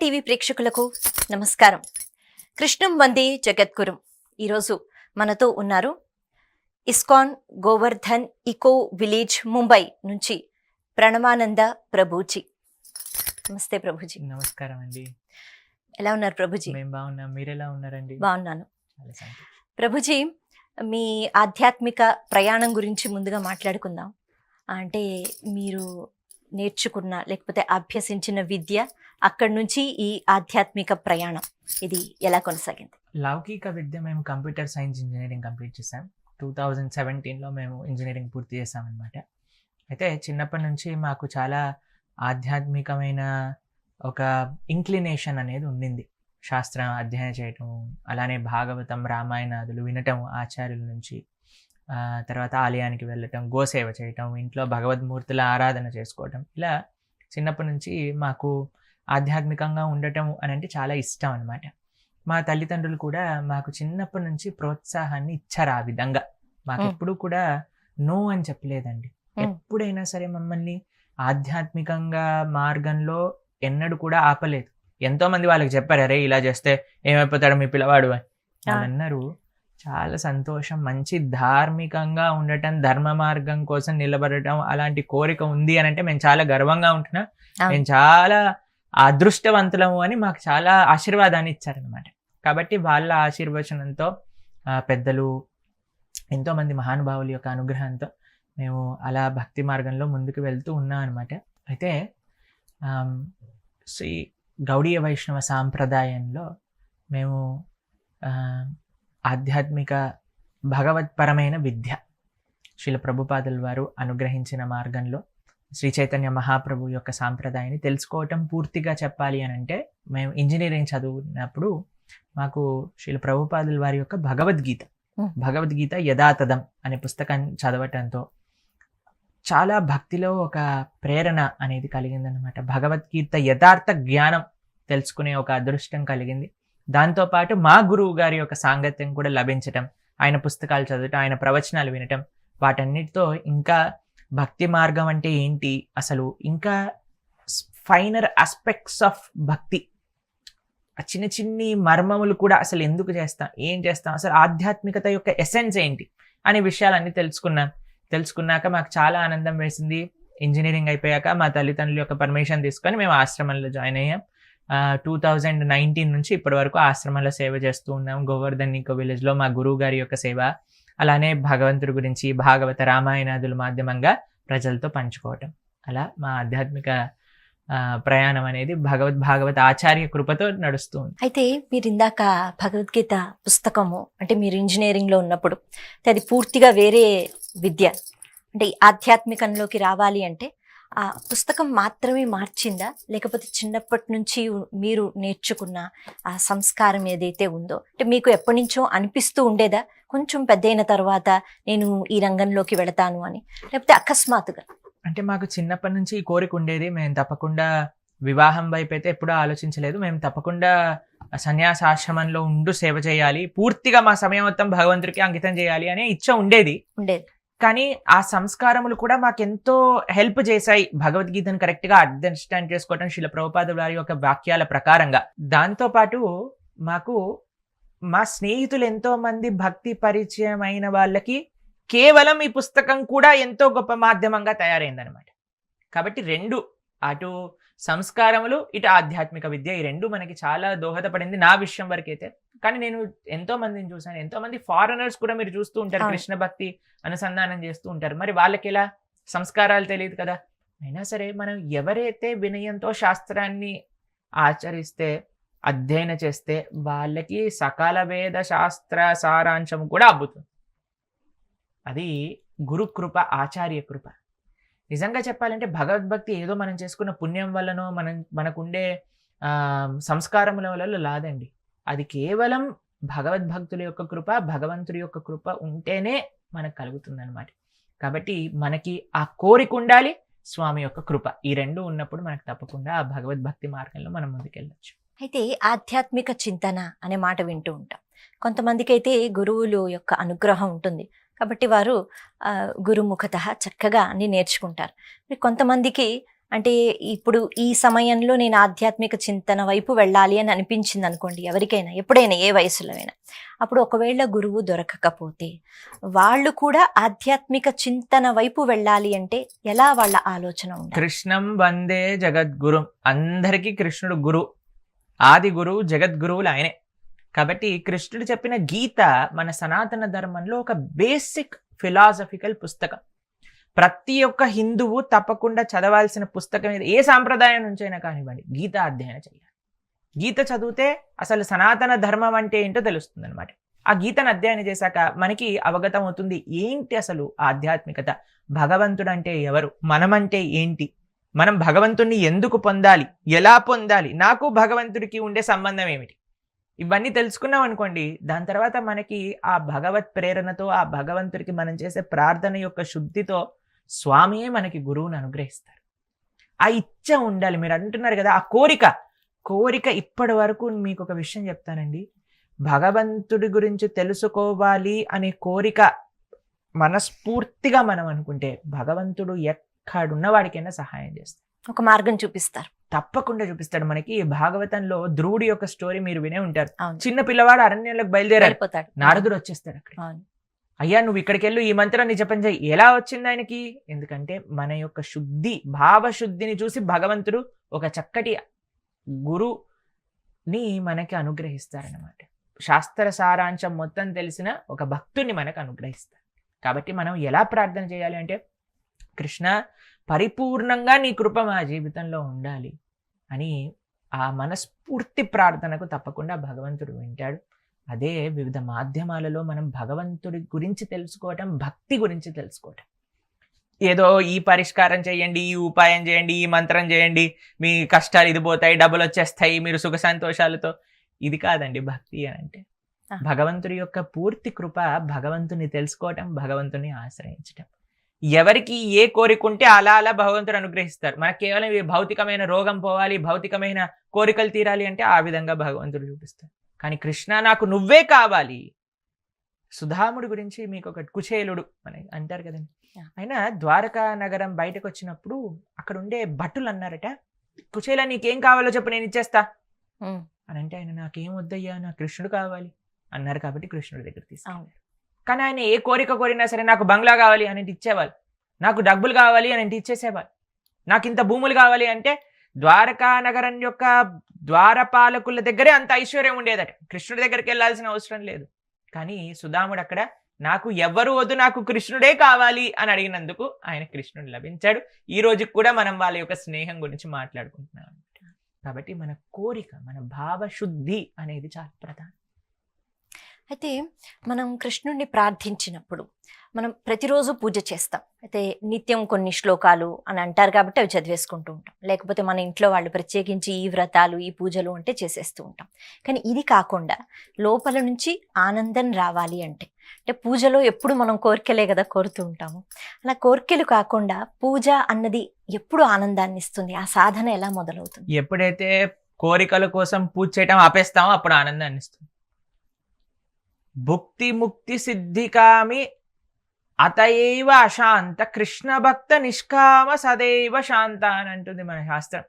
TV ప్రేక్షకులకు నమస్కారం. కృష్ణం వందే జగద్గురుం. ఈరోజు మనతో ఉన్నారు ఇస్కాన్ గోవర్ధన్ ఇకో విలేజ్ ముంబై నుంచి ప్రణవానంద ప్రభుజీ. నమస్తే ప్రభుజీ. నమస్కారం అండి. ఎలా ఉన్నారు ప్రభుజీ? మేము బాగున్నాం, మీరు ఎలా ఉన్నారండి? బాగున్నాను ప్రభుజీ. మీ ఆధ్యాత్మిక ప్రయాణం గురించి ముందుగా మాట్లాడుకుందాం. అంటే మీరు నేర్చుకున్న లేకపోతే అభ్యసించిన విద్య, అక్కడి నుంచి ఈ ఆధ్యాత్మిక ప్రయాణం ఇది ఎలా కొనసాగింది? లౌకిక విద్య మేము కంప్యూటర్ సైన్స్ ఇంజనీరింగ్ కంప్లీట్ చేసాం. 2017లో మేము ఇంజనీరింగ్ పూర్తి చేసామన్నమాట. అయితే చిన్నప్పటి నుంచి మాకు చాలా ఆధ్యాత్మికమైన ఒక ఇంక్లినేషన్ అనేది ఉండింది. శాస్త్రం అధ్యయనం చేయటం, అలానే భాగవతం రామాయణాదులు వినటం ఆచార్యుల నుంచి, తర్వాత ఆలయానికి వెళ్ళటం, గోసేవ చేయటం, ఇంట్లో భగవద్మూర్తుల ఆరాధన చేసుకోవటం, ఇలా చిన్నప్పటి నుంచి మాకు ఆధ్యాత్మికంగా ఉండటం అని అంటే చాలా ఇష్టం అనమాట. మా తల్లిదండ్రులు కూడా మాకు చిన్నప్పటి నుంచి ప్రోత్సాహాన్ని ఇచ్చారు. ఆ విధంగా మాకు ఎప్పుడు కూడా నో అని చెప్పలేదండి. ఎప్పుడైనా సరే మమ్మల్ని ఆధ్యాత్మికంగా మార్గంలో ఎన్నడూ కూడా ఆపలేదు. ఎంతో మంది వాళ్ళకి చెప్పారు, అరే ఇలా చేస్తే ఏమైపోతాడు మీ పిల్లవాడు అని. వాళ్ళు అన్నారు, చాలా సంతోషం, మంచి ధార్మికంగా ఉండటం, ధర్మ మార్గం కోసం నిలబడటం అలాంటి కోరిక ఉంది అని అంటే మేము చాలా గర్వంగా ఉంటున్నాం, మేము చాలా అదృష్టవంతులము అని మాకు చాలా ఆశీర్వాదాన్ని ఇచ్చారనమాట. కాబట్టి వాళ్ళ ఆశీర్వచనంతో, పెద్దలు ఎంతో మంది మహానుభావుల యొక్క అనుగ్రహంతో మేము అలా భక్తి మార్గంలో ముందుకు వెళ్తూ ఉన్నాం అనమాట. అయితే శ్రీ గౌడీయ వైష్ణవ సాంప్రదాయంలో మేము ఆధ్యాత్మిక భగవత్పరమైన విద్య శ్రీల ప్రభుపాదుల వారు అనుగ్రహించిన మార్గంలో శ్రీ చైతన్య మహాప్రభు యొక్క సాంప్రదాయాన్ని తెలుసుకోవటం, పూర్తిగా చెప్పాలి అని అంటే మేము ఇంజనీరింగ్ చదువుకున్నప్పుడు మాకు శ్రీల ప్రభుపాదుల వారి యొక్క భగవద్గీత యథాతథం అనే పుస్తకాన్ని చదవటంతో చాలా భక్తిలో ఒక ప్రేరణ అనేది కలిగిందనమాట. భగవద్గీత యథార్థ జ్ఞానం తెలుసుకునే ఒక అదృష్టం కలిగింది. దాంతోపాటు మా గురువు గారి యొక్క సాంగత్యం కూడా లభించటం, ఆయన పుస్తకాలు చదవటం, ఆయన ప్రవచనాలు వినటం, వాటన్నిటితో ఇంకా భక్తి మార్గం అంటే ఏంటి, అసలు ఇంకా ఫైనర్ ఆస్పెక్ట్స్ ఆఫ్ భక్తి, చిన్న చిన్ని మర్మములు కూడా అసలు ఎందుకు చేస్తాం, ఏం చేస్తాం, అసలు ఆధ్యాత్మికత యొక్క ఎసెన్స్ ఏంటి అనే విషయాలన్నీ తెలుసుకున్నాక మాకు చాలా ఆనందం వేసింది. ఇంజనీరింగ్ అయిపోయాక మా తల్లిదండ్రుల యొక్క పర్మిషన్ తీసుకొని మేము ఆశ్రమంలో జాయిన్ అయ్యాం. 2019 నుంచి ఇప్పటి వరకు ఆశ్రమంలో సేవ చేస్తూ ఉన్నాం. గోవర్ధన్ ఇకో విలేజ్లో మా గురువు గారి యొక్క సేవ, అలానే భగవంతుడి గురించి భాగవత రామాయణాదుల మాధ్యమంగా ప్రజలతో పంచుకోవటం, అలా మా ఆధ్యాత్మిక ప్రయాణం అనేది భాగవత ఆచార్య కృపతో నడుస్తూ ఉంది. అయితే మీరు ఇందాక భగవద్గీత పుస్తకము అంటే మీరు ఇంజనీరింగ్లో ఉన్నప్పుడు అది పూర్తిగా వేరే విద్య, అంటే ఆధ్యాత్మికంలోకి రావాలి అంటే ఆ పుస్తకం మాత్రమే మార్చిందా, లేకపోతే చిన్నప్పటి నుంచి మీరు నేర్చుకున్న ఆ సంస్కారం ఏదైతే ఉందో, అంటే మీకు ఎప్పటి నుంచో అనిపిస్తూ ఉండేదా కొంచెం పెద్దయిన తర్వాత నేను ఈ రంగంలోకి వెళతాను అని, లేకపోతే అకస్మాత్తుగా? అంటే మాకు చిన్నప్పటి నుంచి ఈ కోరిక ఉండేది. మేము తప్పకుండా వివాహం వైపు అయితే ఎప్పుడూ ఆలోచించలేదు. మేము తప్పకుండా సన్యాసాశ్రమంలో ఉంటూ సేవ చేయాలి, పూర్తిగా మా సమయం మొత్తం భగవంతుడికి అంకితం చేయాలి అనే ఇచ్చ ఉండేది. కానీ ఆ సంస్కారములు కూడా మాకెంతో హెల్ప్ చేశాయి భగవద్గీతను కరెక్ట్గా అండర్స్టాండ్ చేసుకోవటం శ్రీల ప్రభుపాదుల వారి యొక్క వాక్యాల ప్రకారంగా. దాంతోపాటు మాకు మా స్నేహితులు ఎంతో మంది భక్తి పరిచయం అయిన వాళ్ళకి కేవలం ఈ పుస్తకం కూడా ఎంతో గొప్ప మాధ్యమంగా తయారైందనమాట. కాబట్టి రెండు, అటు సంస్కారములు ఇటు ఆధ్యాత్మిక విద్య, ఈ రెండు మనకి చాలా దోహదపడింది నా విషయం వరకు అయితే. కానీ నేను ఎంతో మందిని చూసాను, ఎంతో మంది ఫారినర్స్ కూడా మీరు చూస్తూ ఉంటారు, కృష్ణ భక్తి అనుసంధానం చేస్తూ ఉంటారు. మరి వాళ్ళకి ఎలా సంస్కారాలు తెలియదు కదా. అయినా సరే మనం ఎవరైతే వినయంతో శాస్త్రాన్ని ఆచరిస్తే, అధ్యయనం చేస్తే వాళ్ళకి సకల వేద శాస్త్ర సారాంశం కూడా అబ్బుతుంది. అది గురు కృప, ఆచార్య కృప. నిజంగా చెప్పాలంటే భగవద్భక్తి ఏదో మనం చేసుకున్న పుణ్యం వల్లనో మనకుండే సంస్కారముల వల్ల లాదండి. అది కేవలం భగవద్భక్తుల యొక్క కృప, భగవంతుడి యొక్క కృప ఉంటేనే మనకు కలుగుతుంది అనమాట. కాబట్టి మనకి ఆ కోరిక ఉండాలి, స్వామి యొక్క కృప, ఈ రెండు ఉన్నప్పుడు మనకు తప్పకుండా ఆ భగవద్భక్తి మార్గంలో మనం ముందుకెళ్ళచ్చు. అయితే ఆధ్యాత్మిక చింతన అనే మాట వింటూ ఉంటాం. కొంతమందికి అయితే గురువులు యొక్క అనుగ్రహం ఉంటుంది కాబట్టి వారు గురుముఖత చక్కగా అన్ని నేర్చుకుంటారు. కొంతమందికి అంటే ఇప్పుడు ఈ సమయంలో నేను ఆధ్యాత్మిక చింతన వైపు వెళ్ళాలి అని అనిపించింది అనుకోండి ఎవరికైనా, ఎప్పుడైనా ఏ వయసులో అయినా, అప్పుడు ఒకవేళ గురువు దొరకకపోతే వాళ్ళు కూడా ఆధ్యాత్మిక చింతన వైపు వెళ్ళాలి అంటే ఎలా వాళ్ళ ఆలోచన ఉండాలి? కృష్ణం వందే జగద్గురు, అందరికీ కృష్ణుడు గురు, ఆది గురువు, జగద్గురువులు ఆయనే. కాబట్టి కృష్ణుడు చెప్పిన గీత మన సనాతన ధర్మంలో ఒక బేసిక్ ఫిలాసఫికల్ పుస్తకం. ప్రతి ఒక్క హిందువు తప్పకుండా చదవాల్సిన పుస్తకం ఇది. ఏ సాంప్రదాయం నుంచైనా కానివ్వండి, గీత అధ్యయనం చేయాలి. గీత చదివితే అసలు సనాతన ధర్మం అంటే ఏంటో తెలుస్తుంది అనమాట. ఆ గీతను అధ్యయనం చేశాక మనకి అవగతం అవుతుంది ఏంటి అసలు ఆధ్యాత్మికత, భగవంతుడు అంటే ఎవరు, మనమంటే ఏంటి, మనం భగవంతుడిని ఎందుకు పొందాలి, ఎలా పొందాలి, నాకు భగవంతుడికి ఉండే సంబంధం ఏమిటి, ఇవన్నీ తెలుసుకున్నాం అనుకోండి. దాని తర్వాత మనకి ఆ భగవత్ ప్రేరణతో, ఆ భగవంతుడికి మనం చేసే ప్రార్థన యొక్క శుద్ధితో స్వామియే మనకి గురువుని అనుగ్రహిస్తారు. ఆ ఇచ్చ ఉండాలి. మీరు అంటున్నారు కదా, ఆ కోరిక ఇప్పటి వరకు మీకు ఒక విషయం చెప్తానండి. భగవంతుడి గురించి తెలుసుకోవాలి అనే కోరిక మనస్ఫూర్తిగా మనం అనుకుంటే భగవంతుడు ఎక్కడున్న వాడికైనా సహాయం చేస్తాడు, ఒక మార్గం చూపిస్తారు. తప్పకుండా చూపిస్తాడు. మనకి భాగవతంలో ధ్రువుడి యొక్క స్టోరీ మీరు వినే ఉంటారు. అవును. చిన్న పిల్లవాడు అరణ్యంలోకి బయలుదేరాడు, వెళ్ళిపోతాడు. నారదుడు వచ్చేస్తాడు అక్కడ. అవును. అయ్యా నువ్వు ఇక్కడికి వెళ్ళు, ఈ మంత్రాన్ని జపం చేయి. ఎలా వచ్చింది ఆయనకి? ఎందుకంటే మన యొక్క శుద్ధి, భావశుద్ధిని చూసి భగవంతుడు ఒక చక్కటి గురుని మనకి అనుగ్రహిస్తారనమాట. శాస్త్ర సారాంశం మొత్తం తెలిసిన ఒక భక్తుడిని మనకు అనుగ్రహిస్తారు. కాబట్టి మనం ఎలా ప్రార్థన చేయాలి అంటే, కృష్ణ పరిపూర్ణంగా నీ కృప మా జీవితంలో ఉండాలి అని ఆ మనస్ఫూర్తి ప్రార్థనకు తప్పకుండా భగవంతుడు వింటాడు. అదే వివిధ మాధ్యమాలలో మనం భగవంతుడి గురించి తెలుసుకోవటం, భక్తి గురించి తెలుసుకోవటం. ఏదో ఈ పరిష్కారం చేయండి, ఈ ఉపాయం చేయండి, ఈ మంత్రం చేయండి, మీ కష్టాలు ఇది పోతాయి, డబ్బులు వచ్చేస్తాయి, మీరు సుఖ సంతోషాలతో, ఇది కాదండి భక్తి అని అంటే. భగవంతుడి యొక్క పూర్తి కృప, భగవంతుని తెలుసుకోవటం, భగవంతుని ఆశ్రయించటం. ఎవరికి ఏ కోరిక ఉంటే అలా అలా భగవంతుడు అనుగ్రహిస్తారు. మనకు కేవలం ఈ భౌతికమైన రోగం పోవాలి, భౌతికమైన కోరికలు తీరాలి అంటే ఆ విధంగా భగవంతుడు చూపిస్తారు. కానీ కృష్ణ నాకు నువ్వే కావాలి. సుధాముడి గురించి మీకు ఒక కుచేలుడు అని అంటారు కదండి. ఆయన ద్వారకా నగరం బయటకు వచ్చినప్పుడు అక్కడ ఉండే భటులు అన్నారట, కుచేల నీకేం కావాలో చెప్పు నేను ఇచ్చేస్తా అని అంటే, ఆయన నాకేం వద్దయ్యా, నాకు కృష్ణుడు కావాలి అన్నారు. కాబట్టి కృష్ణుడి దగ్గర తీసుకెళ్ళారు. కానీ ఆయన ఏ కోరిక కోరినా సరే, నాకు బంగ్లా కావాలి అని ఇచ్చేవాళ్ళు, నాకు డబ్బులు కావాలి అని ఇచ్చేసేవాళ్ళు, నాకు ఇంత భూములు కావాలి అంటే ద్వారకా నగరం యొక్క ద్వారపాలకుల దగ్గరే అంత ఐశ్వర్యం ఉండేదట. కృష్ణుడి దగ్గరికి వెళ్ళాల్సిన అవసరం లేదు. కానీ సుధాముడు అక్కడ నాకు ఎవ్వరు వద్దు, నాకు కృష్ణుడే కావాలి అని అడిగినందుకు ఆయన కృష్ణుడు లభించాడు. ఈ రోజుకి కూడా మనం వాళ్ళ యొక్క స్నేహం గురించి మాట్లాడుకుంటున్నాం. కాబట్టి మన కోరిక, మన భావశుద్ధి అనేది చాలా ప్రధానం. అయితే మనం కృష్ణుడిని ప్రార్థించినప్పుడు మనం ప్రతిరోజు పూజ చేస్తాం. అయితే నిత్యం కొన్ని శ్లోకాలు అని అంటారు కాబట్టి అవి చదివేసుకుంటూ ఉంటాం. లేకపోతే మన ఇంట్లో వాళ్ళు ప్రత్యేకించి ఈ వ్రతాలు, ఈ పూజలు అంటే చేసేస్తూ ఉంటాం. కానీ ఇది కాకుండా లోపల నుంచి ఆనందం రావాలి అంటే పూజలో ఎప్పుడు మనం కోరికలే కదా కోరుతూ ఉంటాము. అలా కోరికలు కాకుండా పూజ అన్నది ఎప్పుడు ఆనందాన్ని ఇస్తుంది? ఆ సాధన ఎలా మొదలవుతుంది? ఎప్పుడైతే కోరికల కోసం పూజ చేయటం ఆపేస్తామో అప్పుడు ఆనందాన్ని ఇస్తుంది. భుక్తి ముక్తి సిద్ధికామి అతయైవ అశాంత కృష్ణ భక్త నిష్కామ సదైవ శాంత అని అంటుంది మన శాస్త్రం.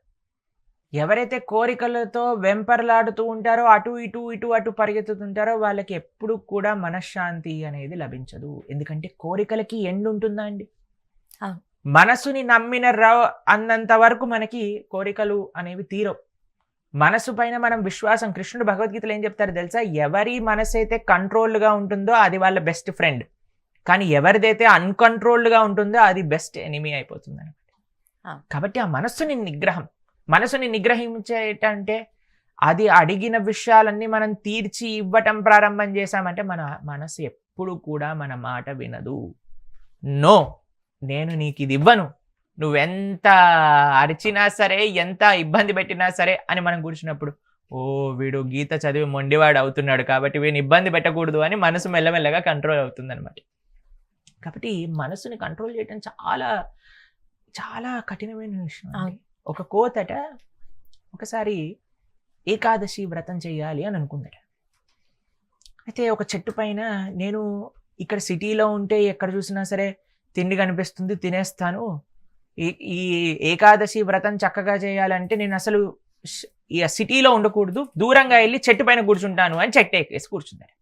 ఎవరైతే కోరికలతో వెంపర్లాడుతూ ఉంటారో, అటు ఇటు ఇటు అటు పరిగెత్తుతుంటారో వాళ్ళకి ఎప్పుడు కూడా మనశ్శాంతి అనేది లభించదు. ఎందుకంటే కోరికలకి ఎండ్ ఉంటుందా అండి? మనసుని నమ్మిన అన్నంత వరకు మనకి కోరికలు అనేవి తీరవు. మనసు పైన మనం విశ్వాసం, కృష్ణుడు భగవద్గీతలో ఏం చెప్తారు తెలుసా? ఎవరి మనసు అయితే కంట్రోల్డ్గా ఉంటుందో అది వాళ్ళ బెస్ట్ ఫ్రెండ్, కానీ ఎవరిదైతే అన్కంట్రోల్డ్గా ఉంటుందో అది బెస్ట్ ఎనిమీ అయిపోతుంది అనమాట. కాబట్టి ఆ మనసుని నిగ్రహించేటంటే అది అడిగిన విషయాలన్నీ మనం తీర్చి ఇవ్వటం ప్రారంభం చేశామంటే మన మనసు ఎప్పుడు కూడా మన మాట వినదు. నో, నేను నీకు ఇది ఇవ్వను, నువ్వెంత అరిచినా సరే, ఎంత ఇబ్బంది పెట్టినా సరే అని మనం కూర్చున్నప్పుడు, ఓ వీడు గీత చదివి మొండివాడు అవుతున్నాడు కాబట్టి వీడిని ఇబ్బంది పెట్టకూడదు అని మనసు మెల్లమెల్లగా కంట్రోల్ అవుతుంది అనమాట. కాబట్టి మనసుని కంట్రోల్ చేయడం చాలా చాలా కఠినమైన విషయం. ఒక కోతట ఒకసారి ఏకాదశి వ్రతం చేయాలి అని అనుకుందట. అయితే ఒక చెట్టు పైన, నేను ఇక్కడ సిటీలో ఉంటే ఎక్కడ చూసినా సరే తిండి కనిపిస్తుంది, తినేస్తాను, ఈ ఏకాదశి వ్రతం చక్కగా చేయాలంటే నేను అసలు ఈ సిటీలో ఉండకూడదు, దూరంగా వెళ్ళి చెట్టు పైన కూర్చుంటాను అని చెట్టు ఎక్కేసి కూర్చుంటారు.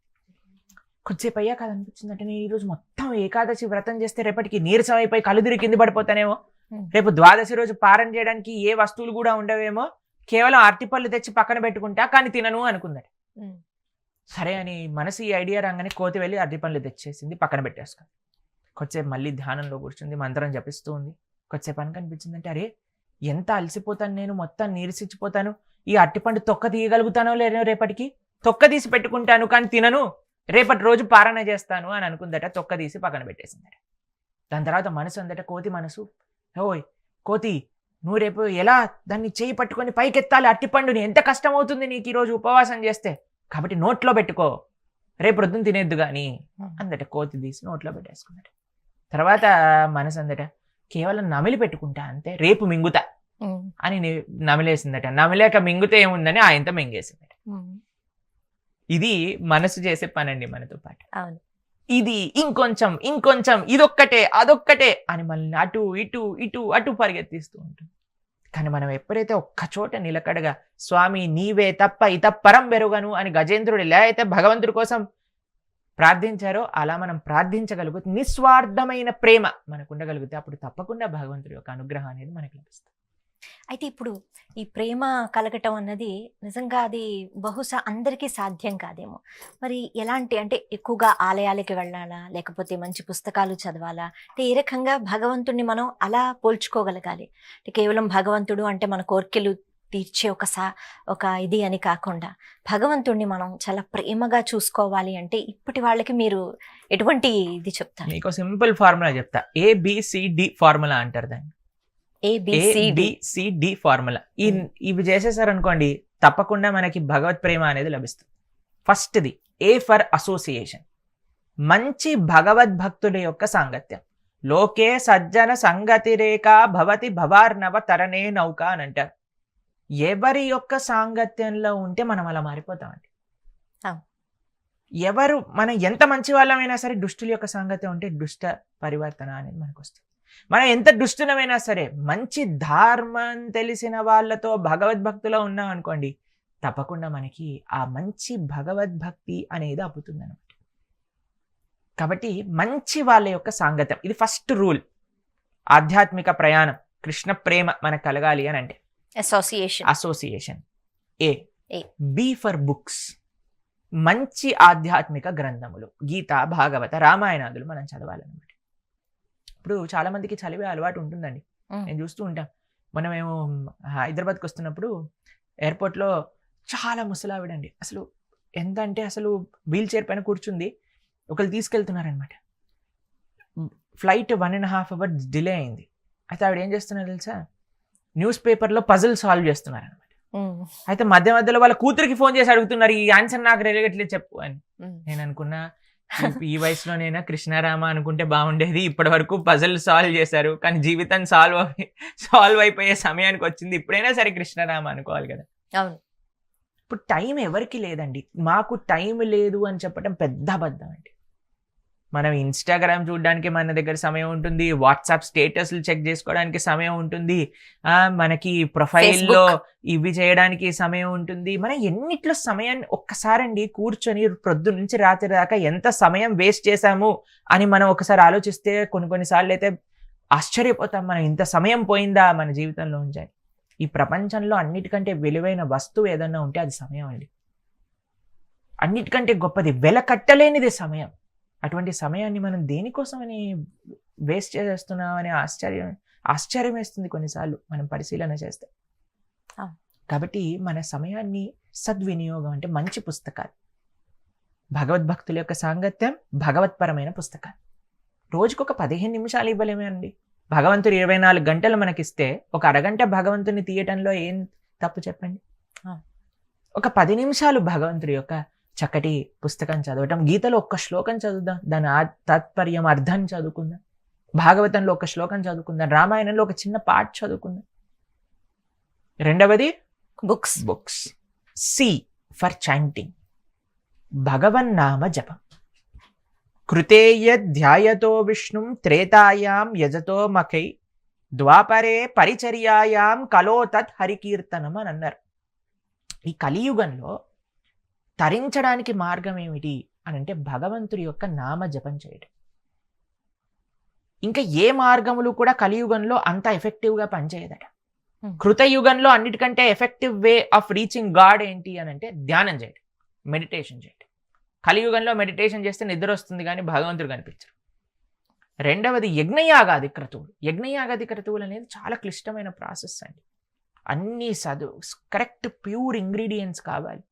కొద్దిసేపు అయ్యాక అది అనిపించిందంటే నేను ఈరోజు మొత్తం ఏకాదశి వ్రతం చేస్తే రేపటికి నీరసం అయిపోయి కలుదిరి కింద పడిపోతానేమో, రేపు ద్వాదశి రోజు పారణ చేయడానికి ఏ వస్తువులు కూడా ఉండవేమో, కేవలం అరటిపళ్ళు తెచ్చి పక్కన పెట్టుకుంటా కానీ తినను అనుకుందట. సరే అని మనసు ఈ ఐడియా రాగానే కోతి వెళ్ళి అరటిపళ్ళు తెచ్చేసింది, పక్కన పెట్టేసుకుంది. కొద్దిసేపు మళ్ళీ ధ్యానంలో కూర్చుంది, మంత్రం జపిస్తూ ఉంది. కొద్దిసేపు అని కనిపించిందంటే అరే ఎంత అలసిపోతాను నేను, మొత్తం నీరసించిపోతాను, ఈ అరటిపండు తొక్క తీయగలుగుతానో లేదో, రేపటికి తొక్క తీసి పెట్టుకుంటాను కానీ తినను, రేపటి రోజు పారణ చేస్తాను అని అనుకుందట. తొక్క తీసి పక్కన పెట్టేసిందట. దాని తర్వాత మనసు అందట, కోతి మనసు, ఓయ్ కోతి నువ్వు రేపు ఎలా దాన్ని చేయి పట్టుకొని పైకెత్తాలి అరటిపండుని, ఎంత కష్టం అవుతుంది నీకు ఈరోజు ఉపవాసం చేస్తే, కాబట్టి నోట్లో పెట్టుకో, రేపు పొద్దున్న తినేద్దు కానీ అందట. కోతి తీసి నోట్లో పెట్టేసుకుందట. తర్వాత మనసు అందట కేవలం నమిలి పెట్టుకుంటా అంతే, రేపు మింగుతా అని నమిలేసిందట. నమిలేక మింగుతే ఏముందని ఆయనతో మింగేసిందట. ఇది మనసు చేసే పనండి మనతో పాటు. ఇది ఇంకొంచెం ఇంకొంచెం, ఇదొక్కటే అదొక్కటే అని మళ్ళీ అటు ఇటు ఇటు అటు పరిగెత్తిస్తూ ఉంటుంది. కానీ మనం ఎప్పుడైతే ఒక్క చోట నిలకడగా స్వామి నీవే తప్ప ఇతపరం బెరుగను అని గజేంద్రుడు ఎలా అయితే భగవంతుడి కోసం ప్రార్థించారో అలా మనం ప్రార్థించగలిగితే, నిస్వార్థమైన ప్రేమ మనకు ఉండగలిగితే అప్పుడు తప్పకుండా భగవంతుడి యొక్క అనుగ్రహం అనేది మనకు లభిస్తుంది. అయితే ఇప్పుడు ఈ ప్రేమ కలగటం అన్నది నిజంగా అది బహుశా అందరికీ సాధ్యం కాదేమో. మరి ఎలాంటి, అంటే ఎక్కువగా ఆలయాలకి వెళ్ళాలా, లేకపోతే మంచి పుస్తకాలు చదవాలా, అంటే ఏ రకంగా భగవంతుడిని మనం అలా పోల్చుకోగలగాలి? అంటే కేవలం భగవంతుడు అంటే మన కోరికలు తీర్చే ఒక ఇది అని కాకుండా భగవంతుడిని మనం చాలా ప్రేమగా చూసుకోవాలి అంటే ఇప్పటి వాళ్ళకి మీరు ఎటువంటి ఇది చెప్తారు? మీకు సింపుల్ ఫార్ములా చెప్తా, ABCD ఫార్ములా అంటారు దాన్ని. ABCD formula. ఇవి చేసేసారనుకోండి తప్పకుండా మనకి భగవత్ ప్రేమ అనేది లభిస్తుంది. ఫస్ట్ది A ఫర్ అసోసియేషన్, మంచి భగవద్భక్తుల యొక్క సాంగత్యం. లోకే సజ్జన సంగతి రేఖ భవతి భవార్నవ తరణే నౌక అని అంటారు. ఎవరి యొక్క సాంగత్యంలో ఉంటే మనం అలా మారిపోతామండి. మనం ఎంత మంచి వాళ్ళమైనా సరే దుష్టుల యొక్క సాంగత్యం ఉంటే దుష్ట పరివర్తన అనేది మనకు వస్తుంది. మనం ఎంత దుష్టులమైనా సరే మంచి ధర్మం తెలిసిన వాళ్ళతో భగవద్భక్తిలో ఉన్నాం అనుకోండి తప్పకుండా మనకి ఆ మంచి భగవద్భక్తి అనేది అప్పుతుంది అనమాట. కాబట్టి మంచి వాళ్ళ యొక్క సాంగత్యం ఇది ఫస్ట్ రూల్. ఆధ్యాత్మిక ప్రయాణం, కృష్ణ ప్రేమ మనకు కలగాలి అని అంటే అసోసియేషన్. B ఫర్ బుక్స్, మంచి ఆధ్యాత్మిక గ్రంథములు, గీత భాగవత రామాయణాదులు మనం చదవాలన్నమాట. ఇప్పుడు చాలా మందికి చదివే అలవాటు ఉంటుందండి, నేను చూస్తూ ఉంటాం. మనమేమో హైదరాబాద్కి వస్తున్నప్పుడు ఎయిర్పోర్ట్లో చాలా ముసలావిడండి, అసలు ఎంత అంటే అసలు వీల్ చైర్ పైన కూర్చుంది, ఒకరు తీసుకెళ్తున్నారనమాట. ఫ్లైట్ 1.5 hours డిలే అయింది. అయితే ఆవిడ ఏం చేస్తున్నారు తెలుసా, న్యూస్ పేపర్లో పజిల్ సాల్వ్ చేస్తున్నారు అనమాట. అయితే మధ్య మధ్యలో వాళ్ళ కూతురికి ఫోన్ చేసి అడుగుతున్నారు, ఈ ఆన్సర్ నాకు రిలేగట్లేదు చెప్పు అని. నేను అనుకున్నా ఈ వయసులోనైనా కృష్ణారామ అనుకుంటే బాగుండేది, ఇప్పటి వరకు పజిల్ సాల్వ్ చేశారు కానీ జీవితం సాల్వ్ అయిపోయే సమయానికి వచ్చింది, ఇప్పుడైనా సరే కృష్ణారామ అనుకోవాలి కదా. అవును, ఇప్పుడు టైం ఎవరికి లేదండి, మాకు టైం లేదు అని చెప్పడం పెద్ద అబద్ధం అండి. మనం ఇన్స్టాగ్రామ్ చూడడానికి మన దగ్గర సమయం ఉంటుంది, వాట్సాప్ స్టేటస్లు చెక్ చేసుకోవడానికి సమయం ఉంటుంది, మనకి ప్రొఫైల్లో ఇవి చేయడానికి సమయం ఉంటుంది. మనం ఎన్నిట్లో సమయాన్ని ఒక్కసారండి కూర్చొని పొద్దు నుంచి రాత్రి దాకా ఎంత సమయం వేస్ట్ చేశాము అని మనం ఒకసారి ఆలోచిస్తే కొన్నిసార్లు అయితే ఆశ్చర్యపోతాం, మనం ఇంత సమయం పోయిందా మన జీవితంలో ఉంచాలి. ఈ ప్రపంచంలో అన్నిటికంటే విలువైన వస్తువు ఏదన్నా ఉంటే అది సమయం అండి. అన్నిటికంటే గొప్పది, వెలకట్టలేనిది సమయం. అటువంటి సమయాన్ని మనం దేనికోసమని వేస్ట్ చేస్తున్నామని ఆశ్చర్యం వేస్తుంది కొన్నిసార్లు మనం పరిశీలన చేస్తే. కాబట్టి మన సమయాన్ని సద్వినియోగం అంటే మంచి పుస్తకాలు, భగవద్భక్తుల యొక్క సాంగత్యం, భగవత్పరమైన పుస్తకాలు. రోజుకొక 15 నిమిషాలు ఇవ్వలేమే అండి. భగవంతుడు 24 గంటలు మనకిస్తే ఒక అరగంట భగవంతుని తీయటంలో ఏం తప్పు చెప్పండి. ఒక 10 నిమిషాలు భగవంతుడి యొక్క చక్కటి పుస్తకం చదవటం, గీతలో ఒక్క శ్లోకం చదువుదాం, దాని తాత్పర్యం అర్థాన్ని చదువుకుందాం, భాగవతంలో ఒక శ్లోకం చదువుకుందాం, రామాయణంలో ఒక చిన్న పాట చదువుకుందాం. రెండవది బుక్స్. C ఫర్ చాంటింగ్, భగవన్నామ జపం. కృతేయ ధ్యాయతో విష్ణుం త్రేతాయాం యజతో మఖై ద్వాపరే పరిచర్యాయాం కలో తత్ హరికీర్తనం అని అన్నారు. ఈ కలియుగంలో తరించడానికి మార్గం ఏమిటి అని అంటే భగవంతుడి యొక్క నామ జపం చేయడం. ఇంకా ఏ మార్గములు కూడా కలియుగంలో అంత ఎఫెక్టివ్గా పనిచేయదట. కృతయుగంలో అన్నిటికంటే effective way of reaching God ఏంటి అని అంటే ధ్యానం చేయడం, మెడిటేషన్ చేయడం. కలియుగంలో మెడిటేషన్ చేస్తే నిద్ర వస్తుంది కానీ భగవంతుడు కనిపించరు. రెండవది యజ్ఞయాగాది క్రతువులు. యజ్ఞయాగాది క్రతువులు అనేది చాలా క్లిష్టమైన ప్రాసెస్ అండి. అన్ని కరెక్ట్ ప్యూర్ ఇంగ్రీడియంట్స్ కావాలి,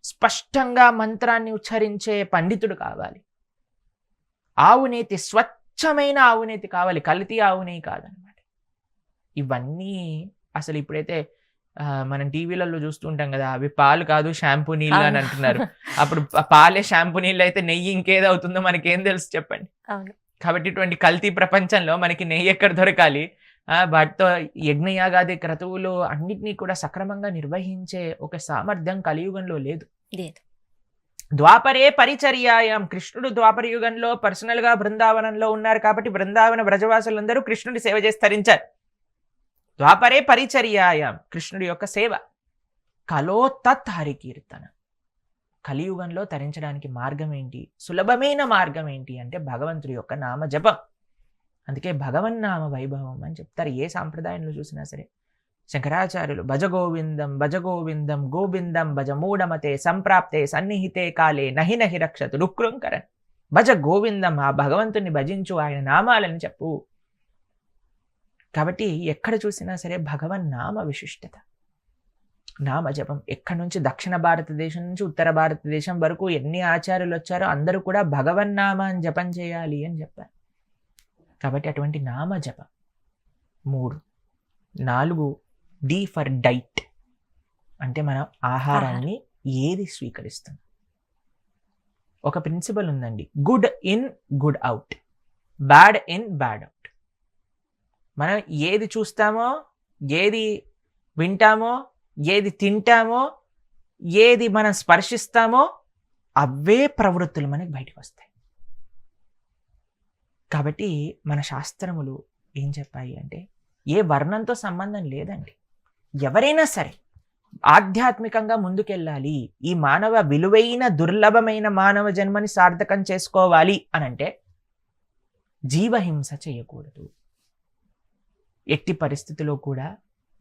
స్పష్టంగా మంత్రాన్ని ఉచ్చరించే పండితుడు కావాలి, ఆవునేతి స్వచ్ఛమైన ఆవునేతి కావాలి, కల్తీ ఆవునేయి కాదనమాట. ఇవన్నీ అసలు ఇప్పుడైతే మనం టీవీలలో చూస్తుంటాం కదా, అవి పాలు కాదు షాంపూ నీళ్ళు అని అంటున్నారు. అప్పుడు పాలే షాంపూ నీళ్ళు అయితే నెయ్యి ఇంకేది అవుతుందో మనకేం తెలుసు చెప్పండి. కాబట్టి ఇటువంటి కల్తీ ప్రపంచంలో మనకి నెయ్యి ఎక్కడ దొరకాలి? వాటితో యజ్ఞయాగాది క్రతువులు అన్నిటినీ కూడా సక్రమంగా నిర్వహించే ఒక సామర్థ్యం కలియుగంలో లేదు. ద్వాపరే పరిచర్యాయాం. కృష్ణుడు ద్వాపర యుగంలో పర్సనల్ గా బృందావనంలో ఉన్నారు కాబట్టి బృందావన బ్రజవాసులందరూ కృష్ణుడి సేవ చేసి తరించారు. ద్వాపరే పరిచర్యాయాం, కృష్ణుడి యొక్క సేవ. కలో తత్ హరికీర్తన. కలియుగంలో తరించడానికి మార్గం ఏంటి? సులభమైన మార్గం ఏంటి అంటే భగవంతుడి యొక్క నామ జపం. అందుకే భగవన్నామ వైభవం అని చెప్తారు ఏ సాంప్రదాయంలో చూసినా సరే. శంకరాచార్యులు భజగోవిందం భజగోవిందం గోవిందం భజ మూఢమతే సంప్రాప్తే సన్నిహితే కాలే నహి నహి రక్షతు రుక్రుంకరన్. భజ గోవిందం, ఆ భగవంతుని భజించు, ఆయన నామాలని చెప్పు. కాబట్టి ఎక్కడ చూసినా సరే భగవన్ నామ విశిష్టత, నామ జపం. ఎక్కడి నుంచి దక్షిణ భారతదేశం నుంచి ఉత్తర భారతదేశం వరకు ఎన్ని ఆచార్యులు వచ్చారో అందరూ కూడా భగవన్నామాన్ని జపం చేయాలి అని చెప్పారు. కాబట్టి అటువంటి నామ జపం. 3. 4 డి ఫర్ డైట్. అంటే మనం ఆహారాన్ని ఏది స్వీకరిస్తున్నాం. ఒక ప్రిన్సిపల్ ఉందండి, good in good out, bad in bad out. మనం ఏది చూస్తామో, ఏది వింటామో, ఏది తింటామో, ఏది మనం స్పర్శిస్తామో అవే ప్రవృత్తులు మనకి బయటకు వస్తాయి. కాబట్టి మన శాస్త్రములు ఏం చెప్పాయి అంటే ఏ వర్ణంతో సంబంధం లేదండి. ఎవరైనా సరే ఆధ్యాత్మికంగా ముందుకెళ్ళాలి, ఈ మానవ విలువైన దుర్లభమైన మానవ జన్మని సార్థకం చేసుకోవాలి అనంటే జీవహింస చేయకూడదు. ఎట్టి పరిస్థితిలో కూడా